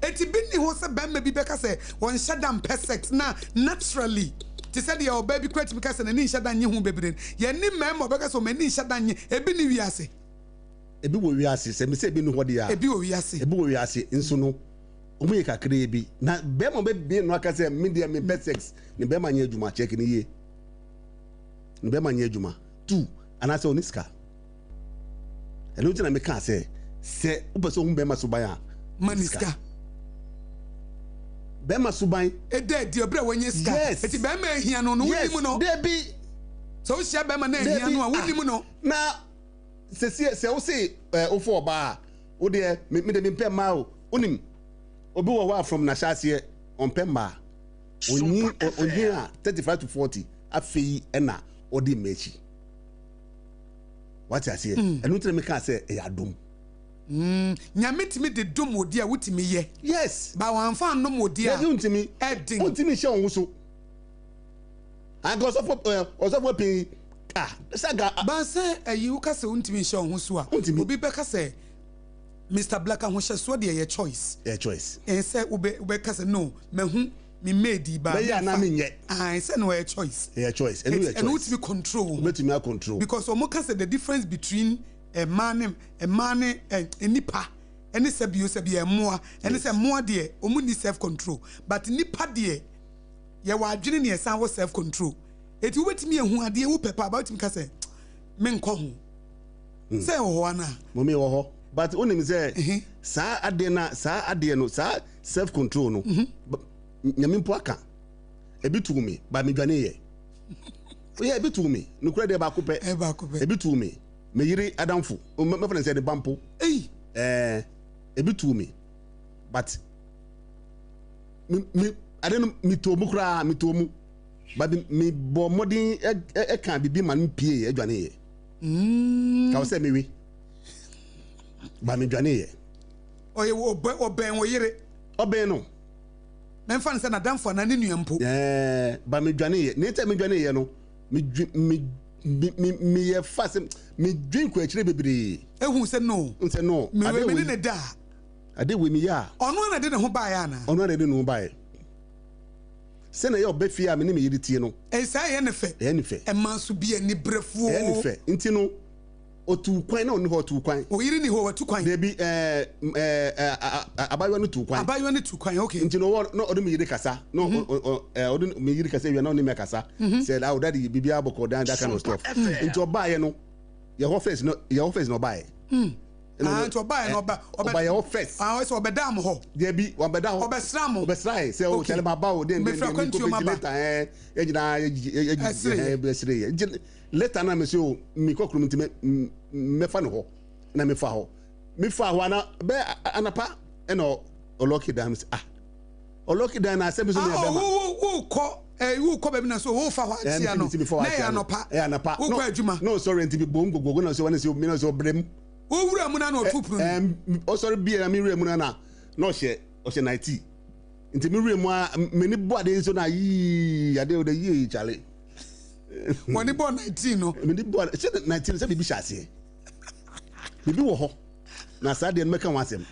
eti bi ni ho se bema bi beka se won shadam sex na naturally ti said your baby kwet mi kase na ni shada nye hu bebre ye ni memo beka so mani shada nye ebi ni wiase ebi wo wiase se me se ebi ni ho de ya ebi wo wiase nso no omu ye kakra ebi na bema be bi no aka se media me sex ni bema nye adwuma check ni ye be ma nye adwuma 2 anase oniska eno tina me ka se ubeso hu be ma suban a maniska be ma suban ede di obra wanye ska eti be ma ehia no no wuni mu no de bi so sia be ma na ehia no a wuni mu no na se wo se ofo oba wo de me de me pem ma o onim obi wo wa from na shase on pem ma onyi a 35 to 40 afei na odi mechi what I say enu tire me ka say e adom nyametimi de dom odi a wutimi ye yes ba wan fa no odi a untimi edin untimi hye onwo so I go so pay saga ba say ayi wo ka say untimi hye onwo so a obi be ka say Mr. Black ho hye so de ye choice en say ube ka say no mehu me made ba ya na me nye say no a choice and you to be control because omo ka say the difference between a man nipa any sebio emmoa any say moa de omo ni self control but nipa de ye wa adwene ne san wo self control eti wo betimi ehu ade wo pepa about me ka say me nko ho say ho ana mo me wo ho but onim say sa ade no sa self control no nyame mpo aka ebi tu me ba me dwane ye oye ebi tu me no kura de ba kopɛ ebi tu me me yiri adamfo me fa say de bampo ebi tu me but me ade no me to mu kura me to mu ba me bo modin e kan bibi man pie adwane ye ka wo say me wi ba me dwane ye oye oben wo yire oben no men fan say na damfo na ne nuampo ba me dwane ye ne te me dwane ye no me ye fast me drink ko akire bebre ehun say no me ne da ade we me ya ono na de ne ho ba ya na ono na de ne ho ba ye se na ye obefia me ne me yiri tie no say ye ne fe e ma so bi ani brefuo ye ne fe nti no otu kwan na oni ho otu kwan o yiri ni ho otu kwan de bi abayo no tu kwan okay nti no odo me yiri kasa no odo me yiri kasa wi na oni me kasa said how daddy bibia boko dan that kind of stuff nti oba ye no your office no buy nti oba ye no oba your office we so obeda am ho de bi obeda ho obesra say o tell ma ba o den later later na me say o mi kokuru mti me fa no ho na me fa ho ana be anapa e no oloki dan oloki dan na asem so me be ma wo ko be na so wo fa ho atia no na ya anapa wo ko adwuma no sorry nti bi bom gogo na so wana se mi na so brem wo wura mu na no tupru o sorry bi na mi wura mu na no hye 90 nti mi wura mu a me ni bo ade so na yi ade o de yi chale woni bo 19 no me ni bo 19 se bibi hyase bibi wo ho na sa de no meka ho asem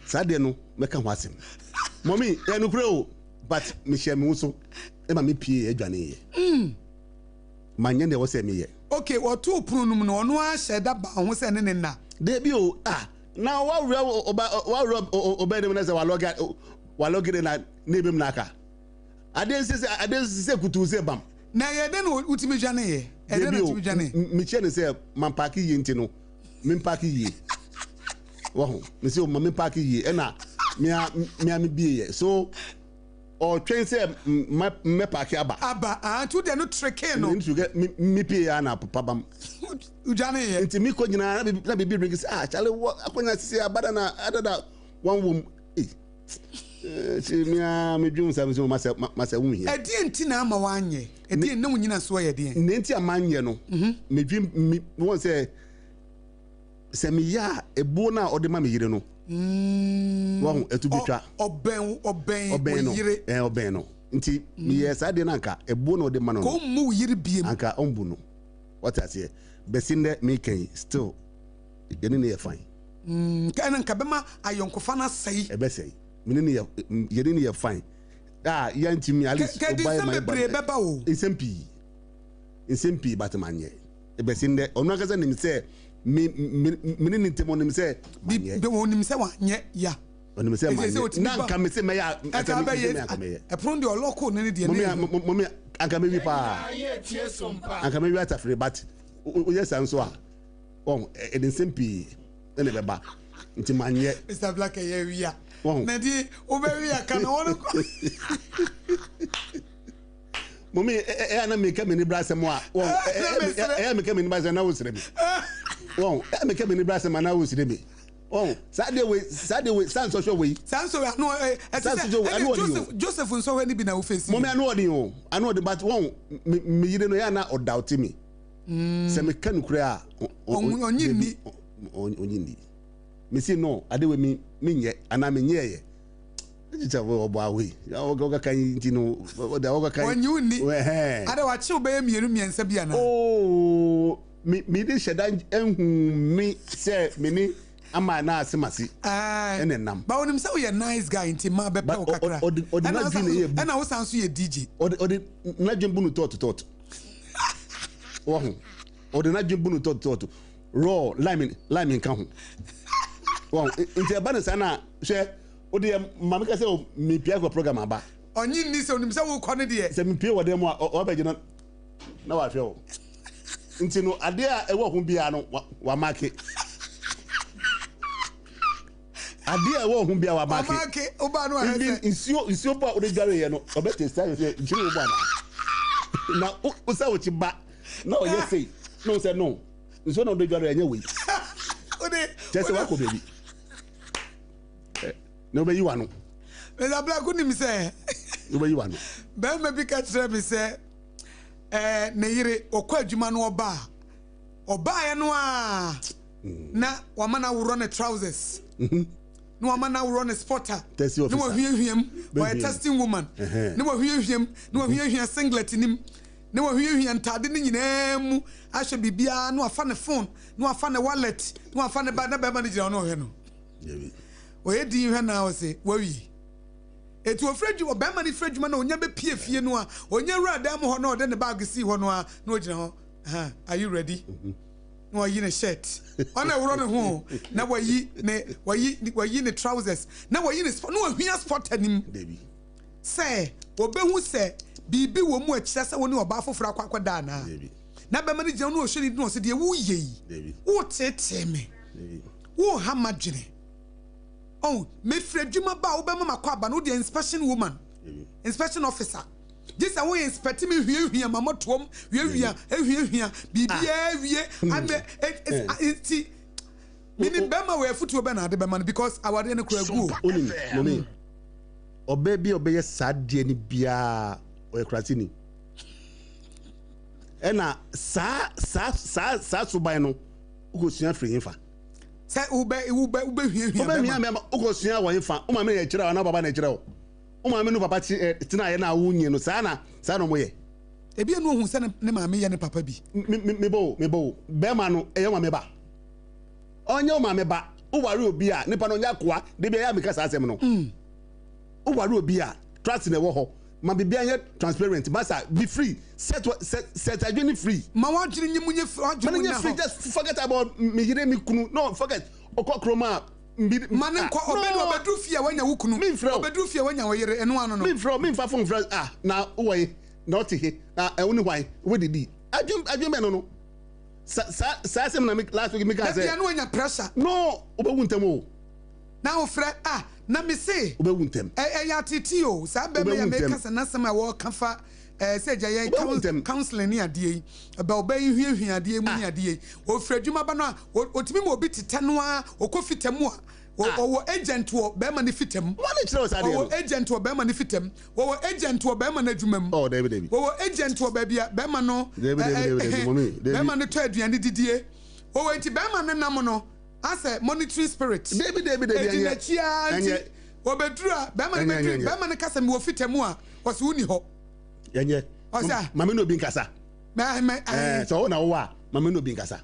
sa de no meka ho asem mommy enu kure o but me share me so e ma me pie adwane ye manye ne wo se me ye okay wo to prunum no ono a hyeda ba ho se ne na de bi o na wa oba dem na se wa login na nebem na aka ade se kutu se bam na ye de no utimi dwane ye e de no utimi dwane me che ne se man park ye nti no me park ye wo ho me se o me park ye e na me bie ye so o train say me park aba to de no trick no into get me pay na papa bam udwane ye nti mi ko nyina na bibi ring say chale akonya sisi abada na adada one wom me dwum sa so masa wu hi edi enti na ama wanye edi na wunyina so ye de ne enti amanye no me dwum won say se me ya ebu na ode ma me yire no wahu etubitwa oben yire oben no nti me yes ade na nka ebu na ode ma no ko mu yire biem anka ombu no what I say besinde me kan still yene ne ye fine kana nka bema ayonkofa na sei ebesei mene ne yene ne ye fine ya ntimi alice obai my beba o insempi batmanye ebesinde onu akaza ne mi say mini ntemo nim se be wonim se wanye ya onim se na nka me se me ya e pron de oloko ne de ne mommy anka maybe pa anka maybe at free but yes and so on e den sempi e ne beba nti manye Mr. Black ye wia na di obewi aka na won Mommy na me ka me ni brase mo a me ka me ni brase na wo sire me me ka me ni brase na wo sire me Saturday we sanso show we no Joseph nso we ni bi na wo face Mommy anu but me yire no ya na o doubt me se me ka nukura onyini me si no ade we me nye ana me nye ye Ejita wo obo awe ya oga kan nti no da oga kan onyuni ade wa che obe mienu miensa bia na me de sheda enhu mi se me ni ama na asemasi ene nam ba onim se wo ye nice guy nti ma be pe wo kakra na wo sanso ye DJ odi na dwembu no tot wo ho odi na dwembu no tot raw lime kan ho wo nti eba ne sana hwe odi mama ka se me pia ko program aba onyi ni se onim se wo kɔ ne de se me pia wo dem a obaje na wa hwe o nti no ade a ewo ho bia no wa make ade a ewo ho bia wa make oba no ha se insio ba odi gare ye no obete style se njiri oba na o sa wo ti ba na o ye say no say no insio na odi gare ye we odi just wa ko baby no be you anu Mr. Black uni mi say no be you anu ba me bi ka kire mi say ne yire okwa adwuma no oba ya no a na wa mana wuro ne trousers no wa mana wuro ne sporter no wa hwiehwiem wa testing woman no wa hwiehwiem no wa hwiehwia singlet nim no wa hwiehwia ntade ne nyina mu ahwe bibia no afa ne phone no afa ne wallet no afa ne ba na ba ne gira no hwe no oye di hwe na o se wawi etu ofreju obema ni frejuma na onya be pie fie no a onya rada mo ho na ode ne bag si ho no a na ogina ho are you ready no yi ne shirt ona wuro ne ho na wayi ne trousers na wayi ne sport no ahia sport anim baby say obehu say bibi wo mu akira say woni oba foforo akwakwada na na be ma ni gina no o hweri no se de wo yeyi wo tete me wo ha madwene oh me frejuma ba wo be mama kwa ba no the inspection woman inspection officer this are we inspect me hwie mama tom hwie bibia wie ame enti mini bema we futu be na de be man because our dey no kura gu oni obe bi obe ye sadie ni bia o ye krati ni ena sa suban no ugo sua free fa say ube hwie me ugo sua wo fa o ma me ye kira na baba na kira o ma me no papa ti na ye na wunye no sa no mo ye ebi enu ohun se ne ma me ye ne papa bi me bo be ma no eye ma me ba onye o ma me ba o ware obi a nipa no nya koa de bia ya me ka sa asem no o ware obi a trust ne wo ho ma bibia ye transparent masa be free set adwene free ma wadwene nyimunye free just forget about me yire me kunu no forget okokroma mane nko obedu fie wanya wukunu obedu fie wanya woyere eno ano no me fa phone friend na owe not he na ewuni why we didi adwem no sa sem na last week me ka say na no anya pressure no obewu o na o frɛ na me say obewu ntem ya titi o sa be me ya me kasa na sem a wo kafa say jaye counseling ni ade ba oba hwie ade mu ni ade o frɛ dwuma ba no otimi mo obi tete no a okofitemu a wo agent wo be ma ni fitem wani kire o sa de wo agent wo be ma ni fitem wo agent wo be ma na adwumam oh David wo agent wo be bia be ma no David be ma no to aduane didie wo enti be ma ne nam no as monitoring spirit David anye wo bedura be ma ne kasa me wo fitemu a wo se uni ho yenye mama no bi nkasa so na wo a mama no bi nkasa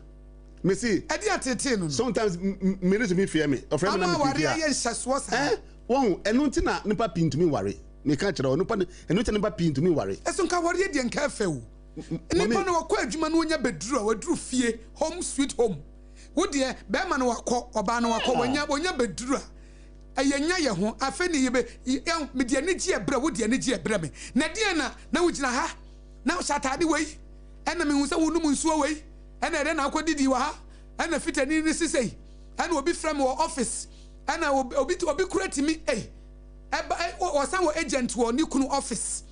me see edi atete no sometimes me reason me fear me of friend na me ware ye nhyaso sa won enu nti na nipa pintumi ware me ka kire nipa enu nti nipa pintumi ware eso nka ware ye nka afewu nipa no wakọ adwuma no onya beduru a waduru fie home sweet home wo de be ma no wakọ oba no wakọ onya beduru a ayenya ye ho afe ni ye be me de ani gie bra wo de ani gie bra me na de na wo gina ha now shatade way ena me hu se wonu mu nsuo way ena ede na akodidi wa ha ena fitani ni sisei ena obi frem wo office ena obi create me o san wo agent wo ni kunu office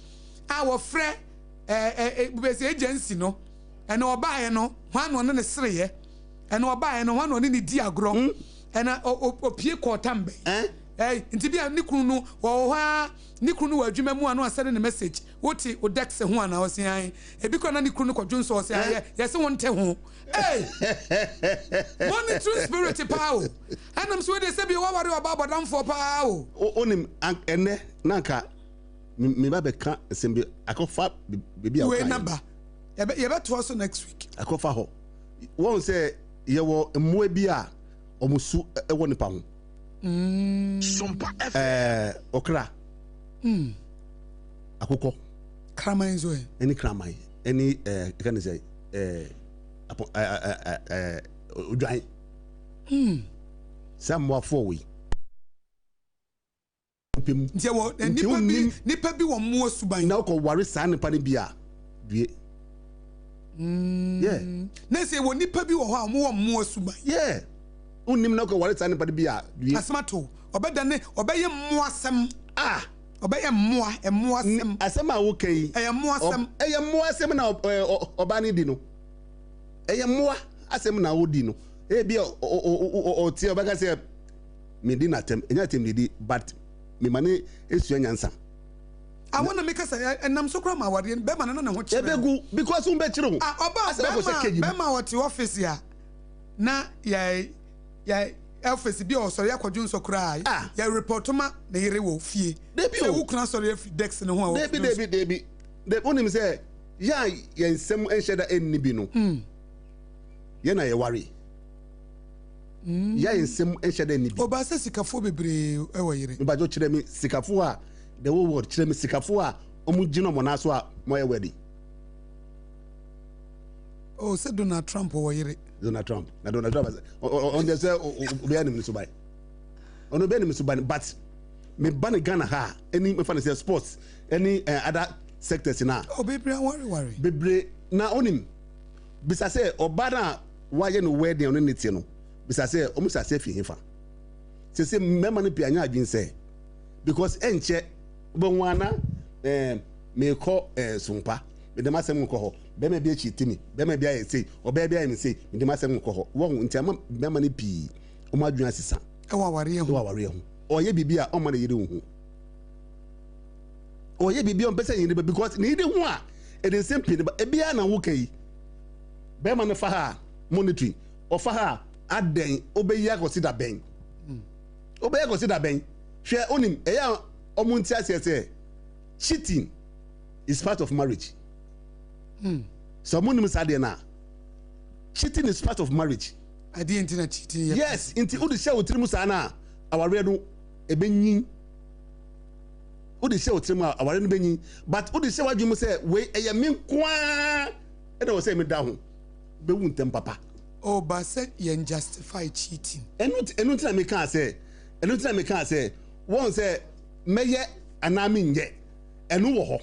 a wo frɛ besi agency no ena obae no hwan no ne sereye ena obae no hwan no ne di agro ena opie kotambe nti bia ni kunu no wo ha ni kunu wa adwuma mu ano asɛde ne message woti o dex ho ana wo se an ebi kɔ na ni kunu kɔdwo nso wo se an yɛ se won te ho monitoring spirit power anam so de se bi wa ware oba bodam for power onim ene nanka me ba be ka sembe akofa bebi a we number ye be to so next week akofa ho won say ye wo mmoa bi a omusu ewo nipa ho SOMPA okra akoko kraman zo any kraman any can say udwan some for we ntia wo nipa bi wo mo suban na ko ware saa nipa ne bia due yeah na say wo nipa bi wo ho a mo suban yeah unim na ko ware saa nipa ne bia due asmato obedane obeye mo asem obeye mo asem asem a wo kai mo asem na oba ne di no mo asem na wo di no bia o tie oba ka say me di na tem enya tem di but me mane esu nyansa I want to make us and I'm so cram my word be man na ho chire because un be chire be ma what office ya na ya office bi o sori akwadwo nso kra ya report ma na yere wo fie se wo kuna sori afi dex ne ho a Debi onim say ya nsem enheda enni bi no ye na ye worry ya nsem enheda enni bi oba se sikafo bebre e wo yere me bajo chire mi sikafo a the whole world chire mi sikafo a omu gino mo na so a mo ye wedi oh se Donald Trump wo yere Donald Trump on the say obi anim so bai on obi anim so bai but me ban Ghana ha any me fan say sports any other sectors na bebre worry bebre na onim bisa say obana wa ye no wedding on neti no bisa say omu sa say fi hifa say mema no pianya adwin say because enche bonwana me ko SOMPA me dem asem nko ho be me bi echi timi be me bi aye sei oba bi aye me sei me dem asem nko ho wo nti ama be ma ne pi o ma adwun asesa wa ware ho oye bibi a o ma ne yire hu oye bibi o pese yire because ne yire hu a e dey same pin e bia na wo kai be ma ne fa ha monitoring o fa ha aden obeyi akosida ben obeyi akosida ben hwe onim e ya omunti asese cheating is part of marriage. So monim sade na cheating is part of marriage. I didn't internet cheating. Yes, inti udi share otrimu sana aware no ebenyin. Udi share otrimu aware no benyin, but udi share wadwum say we eye me kwa e na wo say me da ho. Be wu ntem papa. Oh, but said you justify cheating. Enu tina me kan say, won say meye anami nye. Enu wo ho.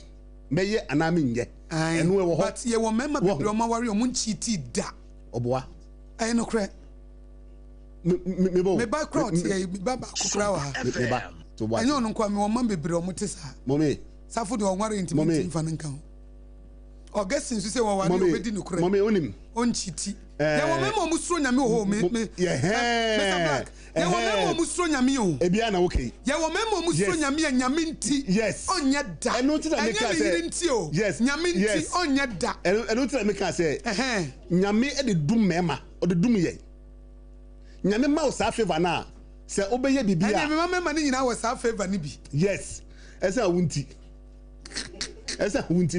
Meye anami nye. Enu wo ho. But ye wo member be ma wari o mun cheati da. Oboa. Ayi no kre. Me ba crowd ye ba kokra wa. Me ba. To boa. Enyo no kwa me wo man bebre o mutesa. Mommy. Safo de o wari intimate mfa nkan. Augustine so say wo wari obedi no kre. Mommy onim. On cheati. Ye wo member o musuro nyame ho me. Mr. Black. Ye wo member o musuro nyame ho. Ebia na okay. Ye wo member o musuro nyame nti. Yes. Onye da. Enu ti na me ka say. Yes. Nyame nti onye da. Enu ti na me ka say. Nyame e de dum mema, o de dum ye. Nyame ma o sa favor na. Se obeye bibia. Ene me mema ni nyina wo sa favor ni bi. Yes. Esa wunti.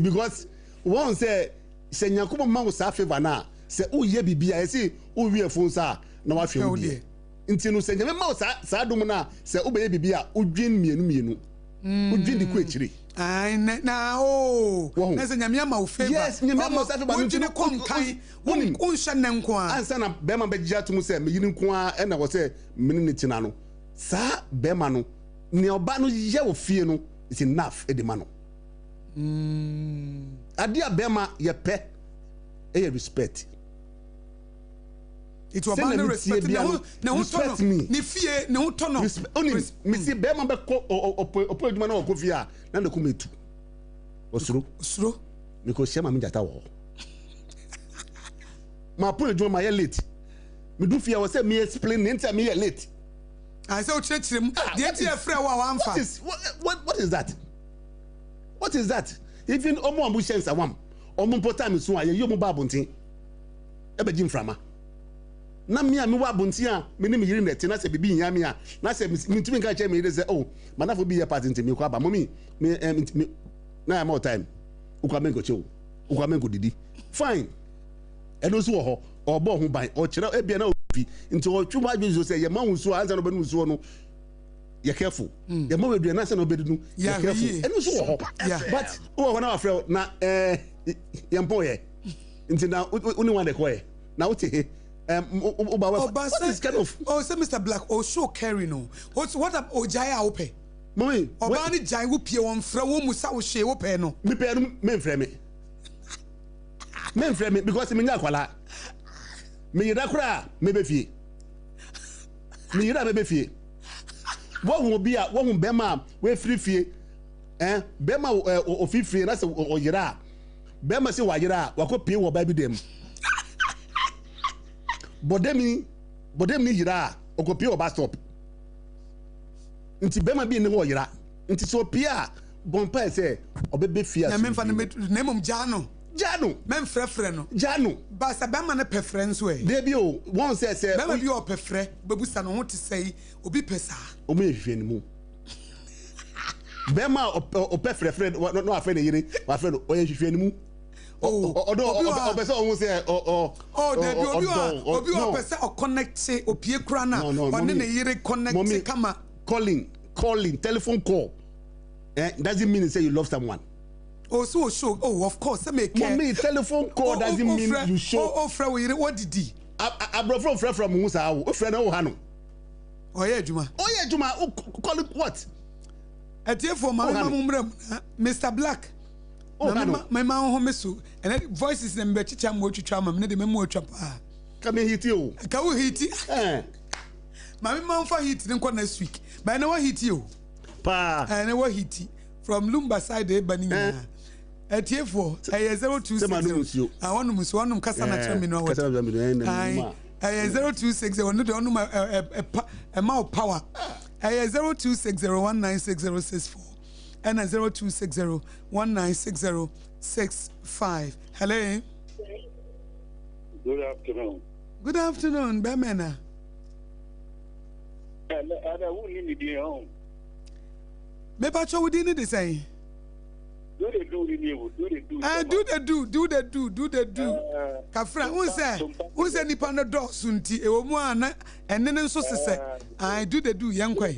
Because one say se nyakobo ma o sa favor na. Se uye bibia e say uwie fun sa na wa hwe udi. Nti no se nyame ma o sa dum na se obeye bibia udwin mienu. Udwin di ku echiri. Ai na o. Na se nyame ma o favor. Yes, nyame ma o sa favor nti ne konkai. Won hwe ne nko a. Ansa na be ma begija tum se me yiri nko a e na wo se meni ne tina no. Sa be ma no ne oba no ye wo fie no is enough e de ma no. ade a bema ye pe e respect. It was man respect me. Ni fie ne ho tono. Oni me see bema be ko opo adwuma na okofie a na na kumetu. Osuro. Me ko shema me jata wo. Ma po adwuma ma ye late. Me do fie wo say me explain enter me ye late. I say o chire mu. The enter frɛ wa wa amfa. What is that? What is that? Even omo ambushens awam. Omo important so aye yo mo ba abonten. E be jim frama. Na me a me wa abonten a me ne me yiri net na se bibi nya me a na se me ntumi nka che me yiri say oh manafo bi ye part ntimi ko aba mommy me na am all time. Ukwa menko che ukwa menko didi. Fine. E no so ho obo ho ban o kire e bia na ofi nti o twuma adwo say ye ma hunso anza no be hunso no ye careful. Ye ma wedua na se no be dunu ye careful. E no so ho. But o na afre na ye mpoye. Nti na uni wan de koye. Na what is kind of say Mr. Black show carry no. What up Ojaya ope? Mommy, Obani jai wo pie won fra wo musa wo hwe wo pe no. Me pe no me mfre me. Me mfre me because me nya kwala. Me yira kura me be fie. Me yira me be fie. Wo hu bi a wo hu bema we free fie. Bema ofifie na se o yira. Bema se wa yira wa ko pie wo ba bi dem. Bodemi yira okopie o bus stop. Nti bema bi ne ho yira. Nti so pia bompa say obebe fia. Na memfa ne mom Jano. Mem frefre no. Jano. Ba sa bema ne preference we. Dey bi o one say bema bi o prefre bebusa no ho te say obi pesa. O me hwehwe ni mu. Bema o prefre no afa ne yire, wa afa no o ye hwehwe ni mu. Obese o say obi o pesa o connect say opie kura na one ne yire connect kama calling telephone call doesn't mean say you love someone. So show of course make mommy telephone call doesn't mean you show friend we what did he abrofo friend from Musa o friend o ha no oye adwuma call it what atiefo mama Mr. Black my man ho meso and voices them be chicha mo twitwa mam ne de memo atwa pa ka me hiti o ka wo hiti my man for hiti nko next week by na wo hiti o pa and wo hiti from Lumba side e bani na atiefo 0260 I want musu wanum kasa na tell me no what 0260 no de onum e ma power 0260196064 and 0260196065. Hello. Good afternoon. Good afternoon, Bemena. Me pacho we didn't say. Do the do. Kafra, who say nipa no do sunti e wo mu ana enne ne nso sese. I do yankwai.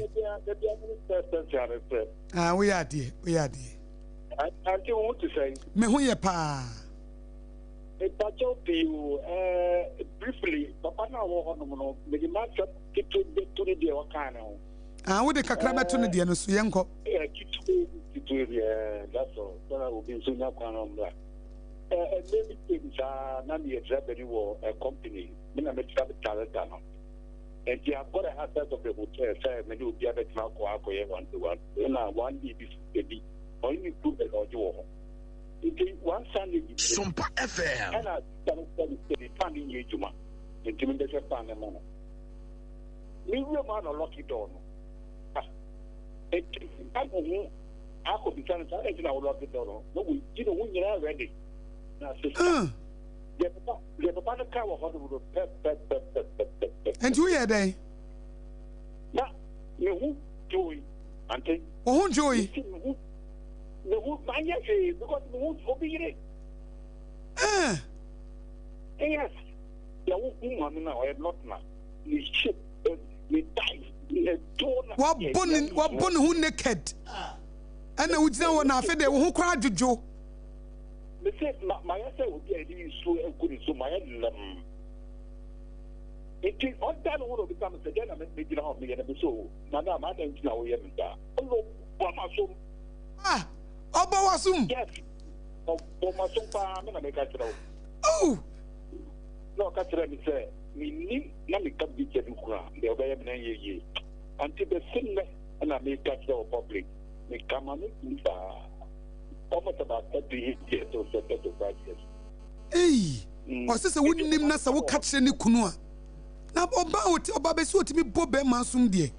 We are dear. I don't want to say. Me hu ye pa. E pacho piu briefly papa na wo hono no me di match to the dia wakana ho. Wo de kakra beto ne dia no so yenko. That's all. So I will be soon up on that. Many things are not the example a company. When I met talent, and you have got a hazard of the hotel, say, many will be able to now go 1-to-1. Then I want baby, only two the audio. One Sunday, SOMPA FM. And I started funding you, Juma, intimidation Panama. We will not lock it down. I could be trying to tell you now, lock it down. No, we didn't win it already. Now, sister. The papa car was and who are they? Now, you joy, Auntie. Oh, joy. The wood, my yes, because the woods will be it. Yes, the woman now, I have not now. The ship, the dive, the door. What bun who naked? And I would know when I fed who cried to Joe. They said, my answer would be a so good, so my it is all that would become a gentleman making out me and so. Madame, I don't know we haven't done. Oba wasum. Yes. Boma SOMPA me na me ka tro. Oh. No ka tro me say me ni na me ka bi je du kura. De oba ye me na ye. Anti be sinne na me ka tro public. Me kama me ba. Almost about 30 years or 35 years. Hey. O se wonnim na sa wo ka kire ni kunu a. Na oba be so otimi bo be masum de.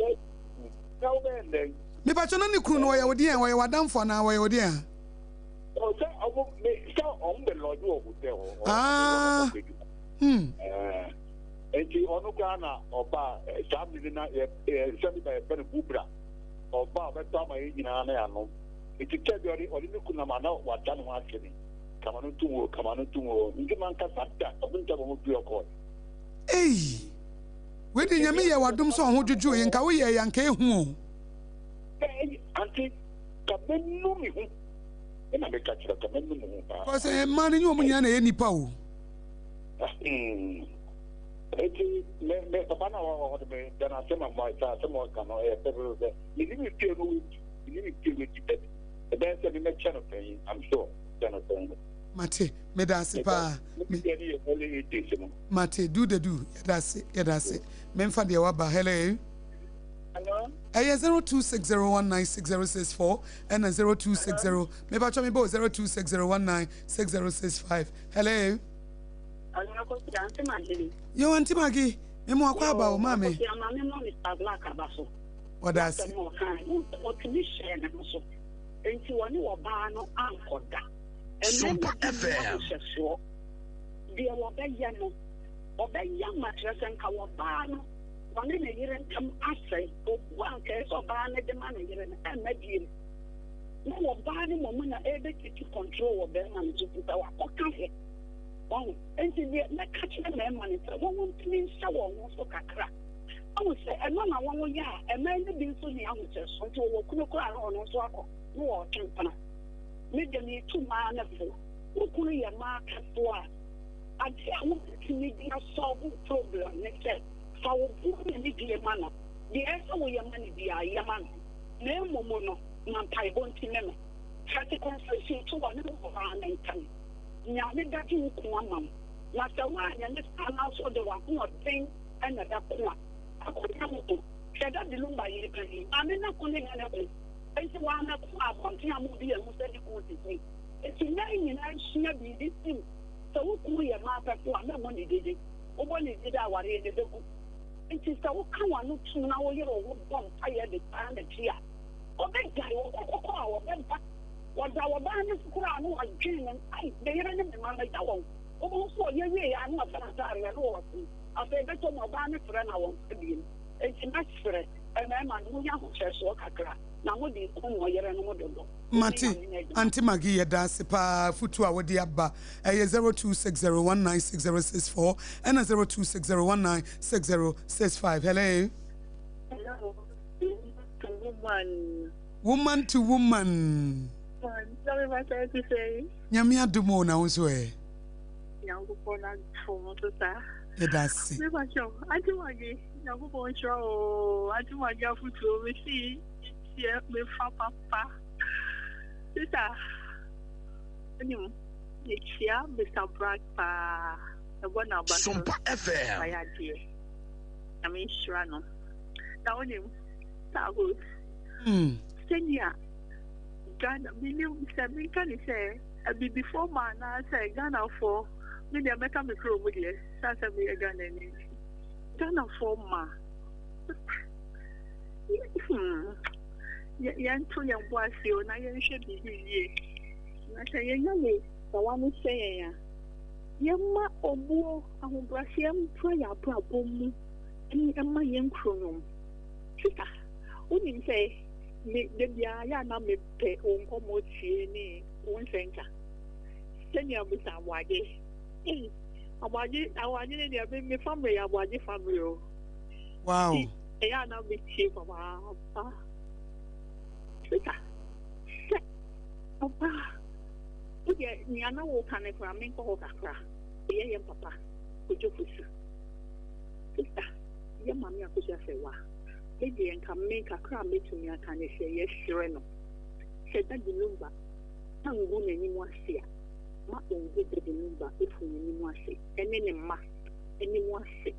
Na wo be ndeng. Me ba chona ni kunu no ye wodi an wo ye wadamfo na wo ye wodi an. O se o me so on be lo do o te o. Ah. Enti onu ka na oba sambi na sambi ba be bubra. Oba be to ma yina na ya no. Iti kebi ori ni kuna mana wada no akeni. Kamano tuwo. Ngi man ka sadda obunta bo mu ko. Hey. We di nyame ye wadom so ho dwudwu ye nka wo ye yanka ehu. Anti kamenu mi hu. Ina be ka kira kamenu mu ba. Ko se man ni omu nya na ye nipa o. Eti me papa na wo de na sema mo sa sema ka no e pebro de. Ni mi tie no ni mi tie ti pet. The best of the channel thing, I'm sure. Mate, me dance pa. Mate, do. Yedase. Memfa de waba. Hello. Hello. 0260196064 and 0260. Me ba me bo 0260196065. Hello. Yo Auntie Maggie. Me mo akwa ba o mama. Ya mama mo Mr. Black abaso. Odase. What can you share na so? Enti woni wo ba no ankoda. SOMPA FM. Dia wo ba ya no. Wo ba ya matresen ka wo ba no. Woni ne yire ntam asai. O wan ka so ba ne de ma ne yire na madie. Na wo ba ne mo na ebe to control wo be na so puta wa ko ka he. Won enti dia na ka kire me ma ne so won tin sha wo so kakra. I would say, and one, yeah, and then the being so young until we couldn't cry on us. No, Champana. Made them 2 man of who could a market for. I tell to me, a solving problem next year. So, who need the manner? The answer will your money be a yaman. No mono, non tie won't remember. Had the conversation to one of our name. Now, we got you one. Last a while, and this also the one who thing and that one. Kada dilumba yiri amena kone ngana ko enti wana ko akonti amudi e musedi ko tisi enti nai na hia bi disim so ku ye ma pa ko amena ni dede oboni dede aware de beku enti so ka wanu tu na wo yero wo bom aye de pan de tia obegai wo ko awo bempa wada wada ni sukura anu adwene ai de yere ne ma na da won obo so ye ye ya anu afana tare no wo I said, that's what my banner for an hour. It's not for it. And I'm on young church work. Now, what do you come or you're an model? Mati, Auntie Maggie, that's pa futu awadi abba. 0260196064 and 0260196065. Hello. Hello. Woman to woman. Sorry, what I to say. Nyamia dumo na unsoe. Young Pona for Motosa. That's it. I do again. Young Poncho. I do again for two. We see. Yeah, me papa. Sister. You. Yeah, Mr. Black. The one about SOMPA FM. I mean, sure, no. Now, you. Tagus. Senior. Ghana. Million. 7 can you say? Before man, I say Ghana for. Me dey make me crow with you. Sasa me Ghana for ma. Yan to yan boasi o na yan hwe bibi. Na say yan le the one say ya. Yamma obo ahobrasi am prayer problem. Ni emma yan kronom. Sika. Uni say me de bia ya na me pe o nkomo tie ni won senka. Senya bisa wage. Awaji ne dey me family awaji family o. Wow. Ya na me tie papa. Sika. Papa. Oye ni ana wo kan e kwa me ko kakra. Ye papa. Ojo fusu. Sika. Ye mami akoja se wa. E dey enka me kakra me to me aka ne se ye sire no. Se da dilumba. tangu n'anim ase a ma onge de number efu n'anim ase ene ne ma anim ase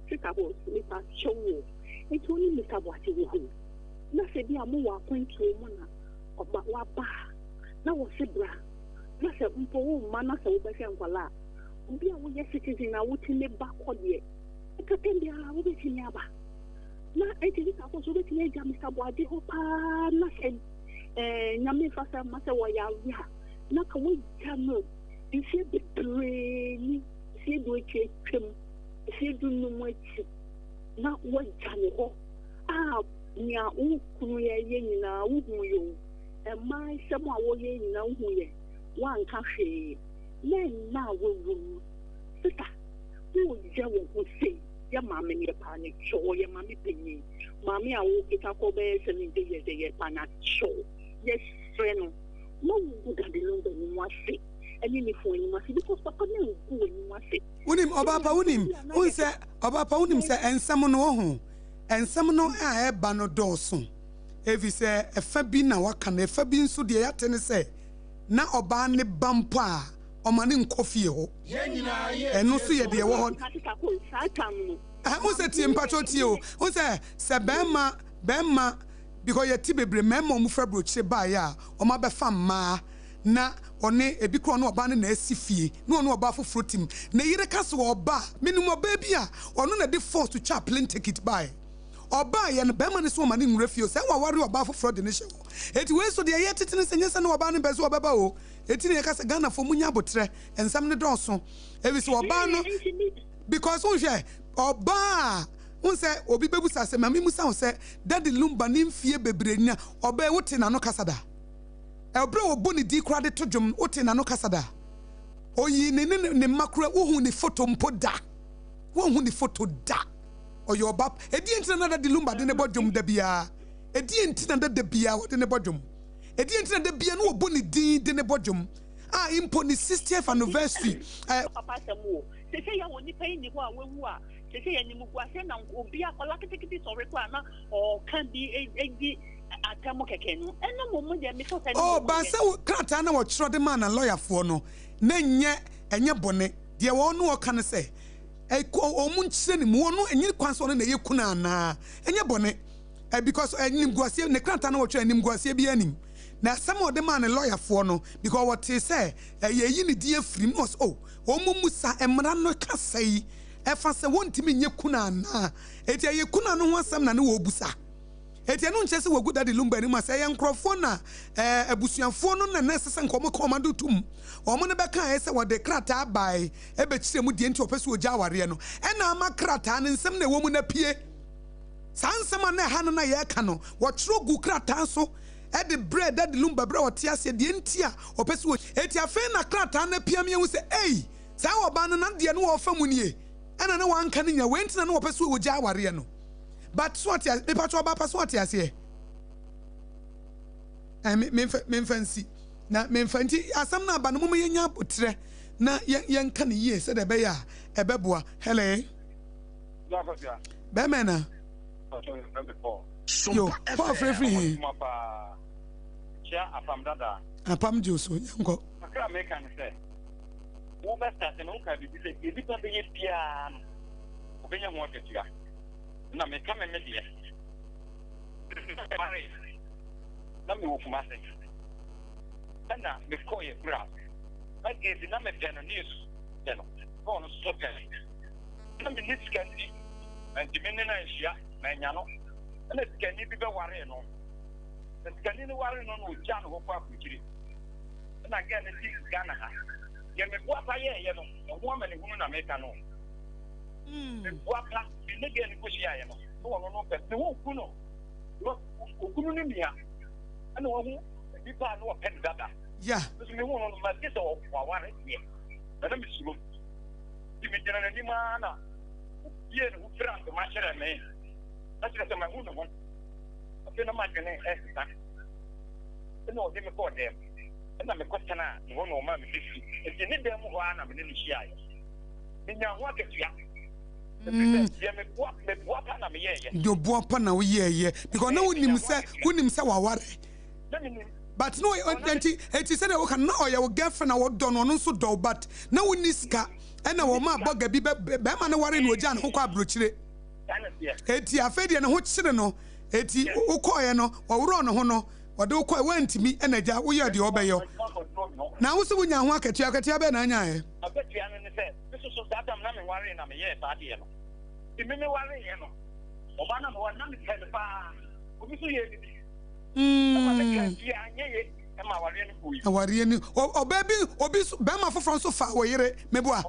sika bo nipa chowo etu ni Mr. Boate wo ho na se bi amu wa kwantu mu na oba wa ba na wo se bra na se mpo wo ma na se wo be hwe nkwala obi a wo ye citizen na wo ti ne ba kode ekapembi a wo be ti ne aba na eti ka ko so be ti ne ja Mr. Boate ho pa na se nyame fasa ma se wo ya ya na ka wo ja no isi bebre ni isi do twem isi do no mo echi na wo ja ne ho nya ukunu ye nyina uhu yo mai semo a wo ye nyina uhu ye wan ka hwe na wo wo sita wo je wo ho se ya mama ne pa ne cho ye mama penyi mama a wo kita ko be se ni de ye pa na cho yes freno no wo ga de lo ni mo ase eni ni fo ni mo ase because papa ne wo ni mo ase unim obapa unim unse obapa unim se ensam no ho ensam no a eba no dɔɔso evi sɛ efa bi na waka na efa bi nso de yate ne sɛ na ɔbaa ne bampo a ɔma ne nkɔfie hɔ ɛno so yɛ de ɛwɔ hɔ sɛ tie mpacho tie o sɛ bɛɛma because yɛ ti bebre mɛma ɔmo fra brokyire baa yɛ a ɔma bɛfa mmaa na ɔne ebi kɔ no ɔbaa ne na asi fie na ɔno ɔbaa foforɔ tim na yere ka so ɔbaa minimum ɔbaa bi a ɔno na de force to chap plane ticket baa Oba ya no bema ne so ma ne nwura fie se wa ware oba foforo de ne hye wo eti we so de ye tete ne senye se ne oba ne bezo obeba o eti ne ka se Ghana fo munya botre ensam ne dɔso ebi so oba no because on hwe oba on se obi bebusa se mami musa on se daddy lumba ne mfie bebre nya oba e wote na no kasada ebre obo ne di kra de to dwom wote na no kasada oyi ne makura wo hu ne photo mpoda wo hu ne photo da or your bap, a dear another dilumba in the bottom de bia, a dear another de bia in the bottom, a dear another de bia no bonny deed in the bottom. Impon the 60th anniversary. Papa Samu, they say I only pay you are, they say any Muguasen will be a collective or requirement or can be a Tamokaken, and no moment there. Oh, but so Kratana or Shrodeman and lawyer for no, then yet and your bonnet, dear one no can say. Omuncheni muono enyi kwanso ne ye kuna na enye bone because enim guasie ne kranta na wotwe enim guasie bi anim na some of them man lawyer for no because what he say ye yi ne die free mos omusa emra no kasai efa se wontimi nye kuna na eti ye kuna no ho asam na ne wo busa eti no nche se wogu dade lumba ni ma se ye nkrofo na abusuanfo no na nesese nkomo komando tum omo ne beka ese wode krata bai ebe kire mu die nti opese oja aware no ena ama krata ne nsem na womu na pie sansema na ha no na ye ka no wo tro gu krata so e de bread dade lumba bre wote ase die nti a opese eti afa na krata na pia me hu se ei sa oba no na de no wo fa mu nie ena ne wanka ne nya wenti na opese oja aware no. But what is the patrol about what is here? I mean fancy. Now, men fancy as some now, but no more young putre. Now, young can ye said a bear, a beboa, hello. Bemana. Yo, poor free. A pam juice, uncle. I make an say. Over that and okay, if it be a piano, opinion wanted you. Na me come me dia. Na me wo kuma se. Na me ko ye bra. Na ge di na me pia no news. Ya no. Ko no stop kan. Na me nit scan di. And di me na hia na nya no. Na scan ni bi be ware no. Na scan ni ware no no ja no ko akukiri. Na ge na di Ghana ha. Ye me bo apa ye no. Ho ama ne hunu na me ka no. Waka ne ge ni kushi ya no no pe ne wo kuno wo okunu ni mia ana wo hu bi pa no pe dada yeah me wo no ma ke so wa ware ye na me suro ti me jana ni ma na ye no frank ma chere me na chere ma hu no ho pe na ma gene ta no de me ko dem na me ko tana no no ma me fi e ni dem ho ana me ni shi ya ni nya ho aketua do boapa na wo ye because na wonim se wa ware but no enti say we can now your girlfriend na what don no so do but na woni ska e na wo ma boga bi be ma na ware no oja na hokọ abrochire eti afede ne ho kyere no eti ukoye no owuro no ho no wode ukoye wantimi enaja wo ye de obeyo na wo se wonya ho akatua be na anya e abetua no ne se so datam na me ware na me ye saade ye no imi me ware ye no oba na mo na me tele pa obi so ye bi awari ni o baby obi be ma foforo so fa wo yere meboa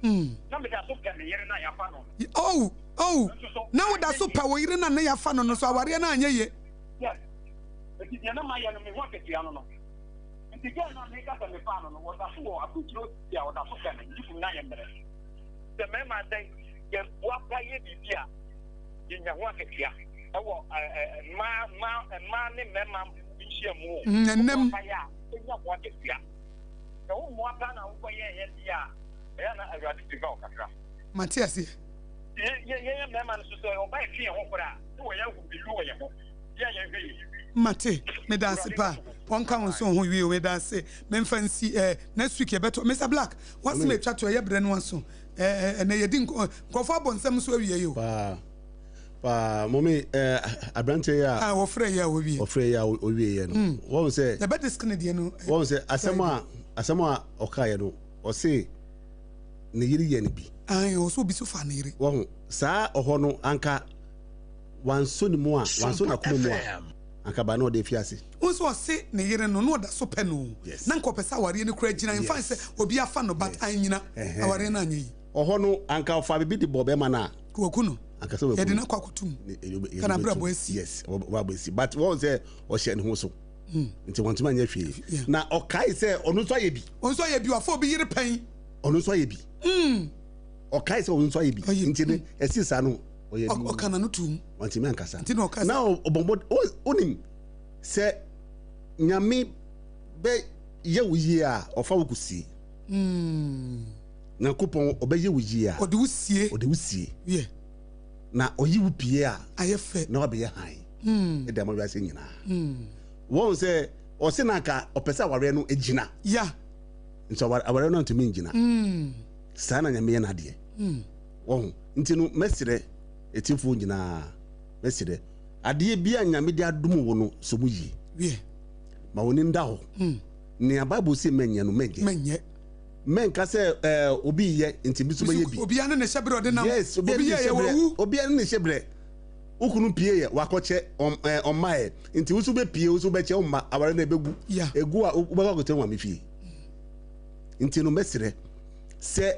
na me da so ka me yere na ya fa no na wo da so pa wo yere na ya fa no so awari na anya ye yes eti dia na ma ya no me ho ketia no eti ga na me ka me fa no wo da so wo akutro ya wo da so ka me jifu na ya mere se me ma dai ye wa pa ye bibia ye nya ho ketia ewo ma ne mema bishia mu nnem ya enya mo aketia na wo mo aka na wo ye dia ya na awade diga okakra Matias ye mema no so o ba fi ho kora wo ya hu bilu wo ye ho ya hwe Mate me da sepa won kan so ho wi o me da se me fancy next week e beto Mr Black what's me twa to ye bre no so na ye din kofo abonsam so awie yo pa momi abrante ya wo frɛ ya wo wie ye no wo say the better skin de no wo say asema okaye no o say ne yiri ye ne bi o so bi so fa ne yiri wo saa oho no anka wanso ni mu a wanso na kuma mu a anka ba na o de fiase wo so se ne yiri no no da so pe no na nko pesa aware ne kura gina mfa se obi afa no but anyina aware na anyi oho no anka ofa bibi de bobe ma na koku no akasa we yedi na kwakutum kana brabo esi yes brabo esi but won say o hye ne ho so nti won tuma nya hwe na o kai say onu so ye bi wafo bi yire pan onu so ye bi o kai say onu so ye bi nti ne esi sa no o ye bi o kana no tum won timi ankasa nti na o kasa na obombo onim say nyame be ye wuyi a ofa wo kusi na kupon obeye wuyi a ode wusie yeah na oyi wu pie a ayefe na obe ye han e da mo biase nyina won se o se na ka opesa ware no ejina ya nso ware no ntumi njina sana nyame na de won nti no mesire etifu nyina mesire ade bia nyame de adom wo no so mu yi ma woni nda ho ni ababu se menye no menye menka se obi ye nti bi so be ye bi obi ane ne hyebre ode na yes obi ye wu obi ane ne hyebre ukunu pie ye wakoche omae nti wusu be pie wusu be che omma aware na ebegu egu a ubaka kote nwa mefie nti no mesire se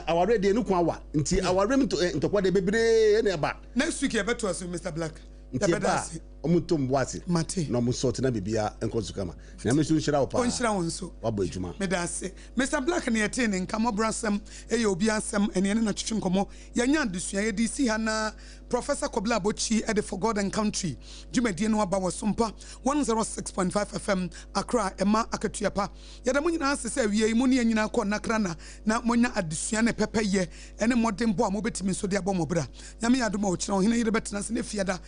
aware de nu kwa wa nti aware ntokwa de bebre na ba next week e beto aso Mr Black nti ba omutom boase na omusort na bibia enkozu kama na mesu nshira wo pa onshira won so wabo adwuma me da se Mr Black na yete ne MkszBORṟ ASEM eye obi asem ene na twetwe nkomo yanya adesua ye di si ha na Professor Kobla Bochi at the For God and Country Jumedie no aba wo SOMPA 106.5 FM Accra Emma Akatuapa yada mo nyina ase se wie mu ne nyina kɔ nakra na monya adesua ne pepeye ene modern bo a mo betimi so de abɔ mo bra nyame yadoma wo kyerɛ wo hene yire betena se ne fiada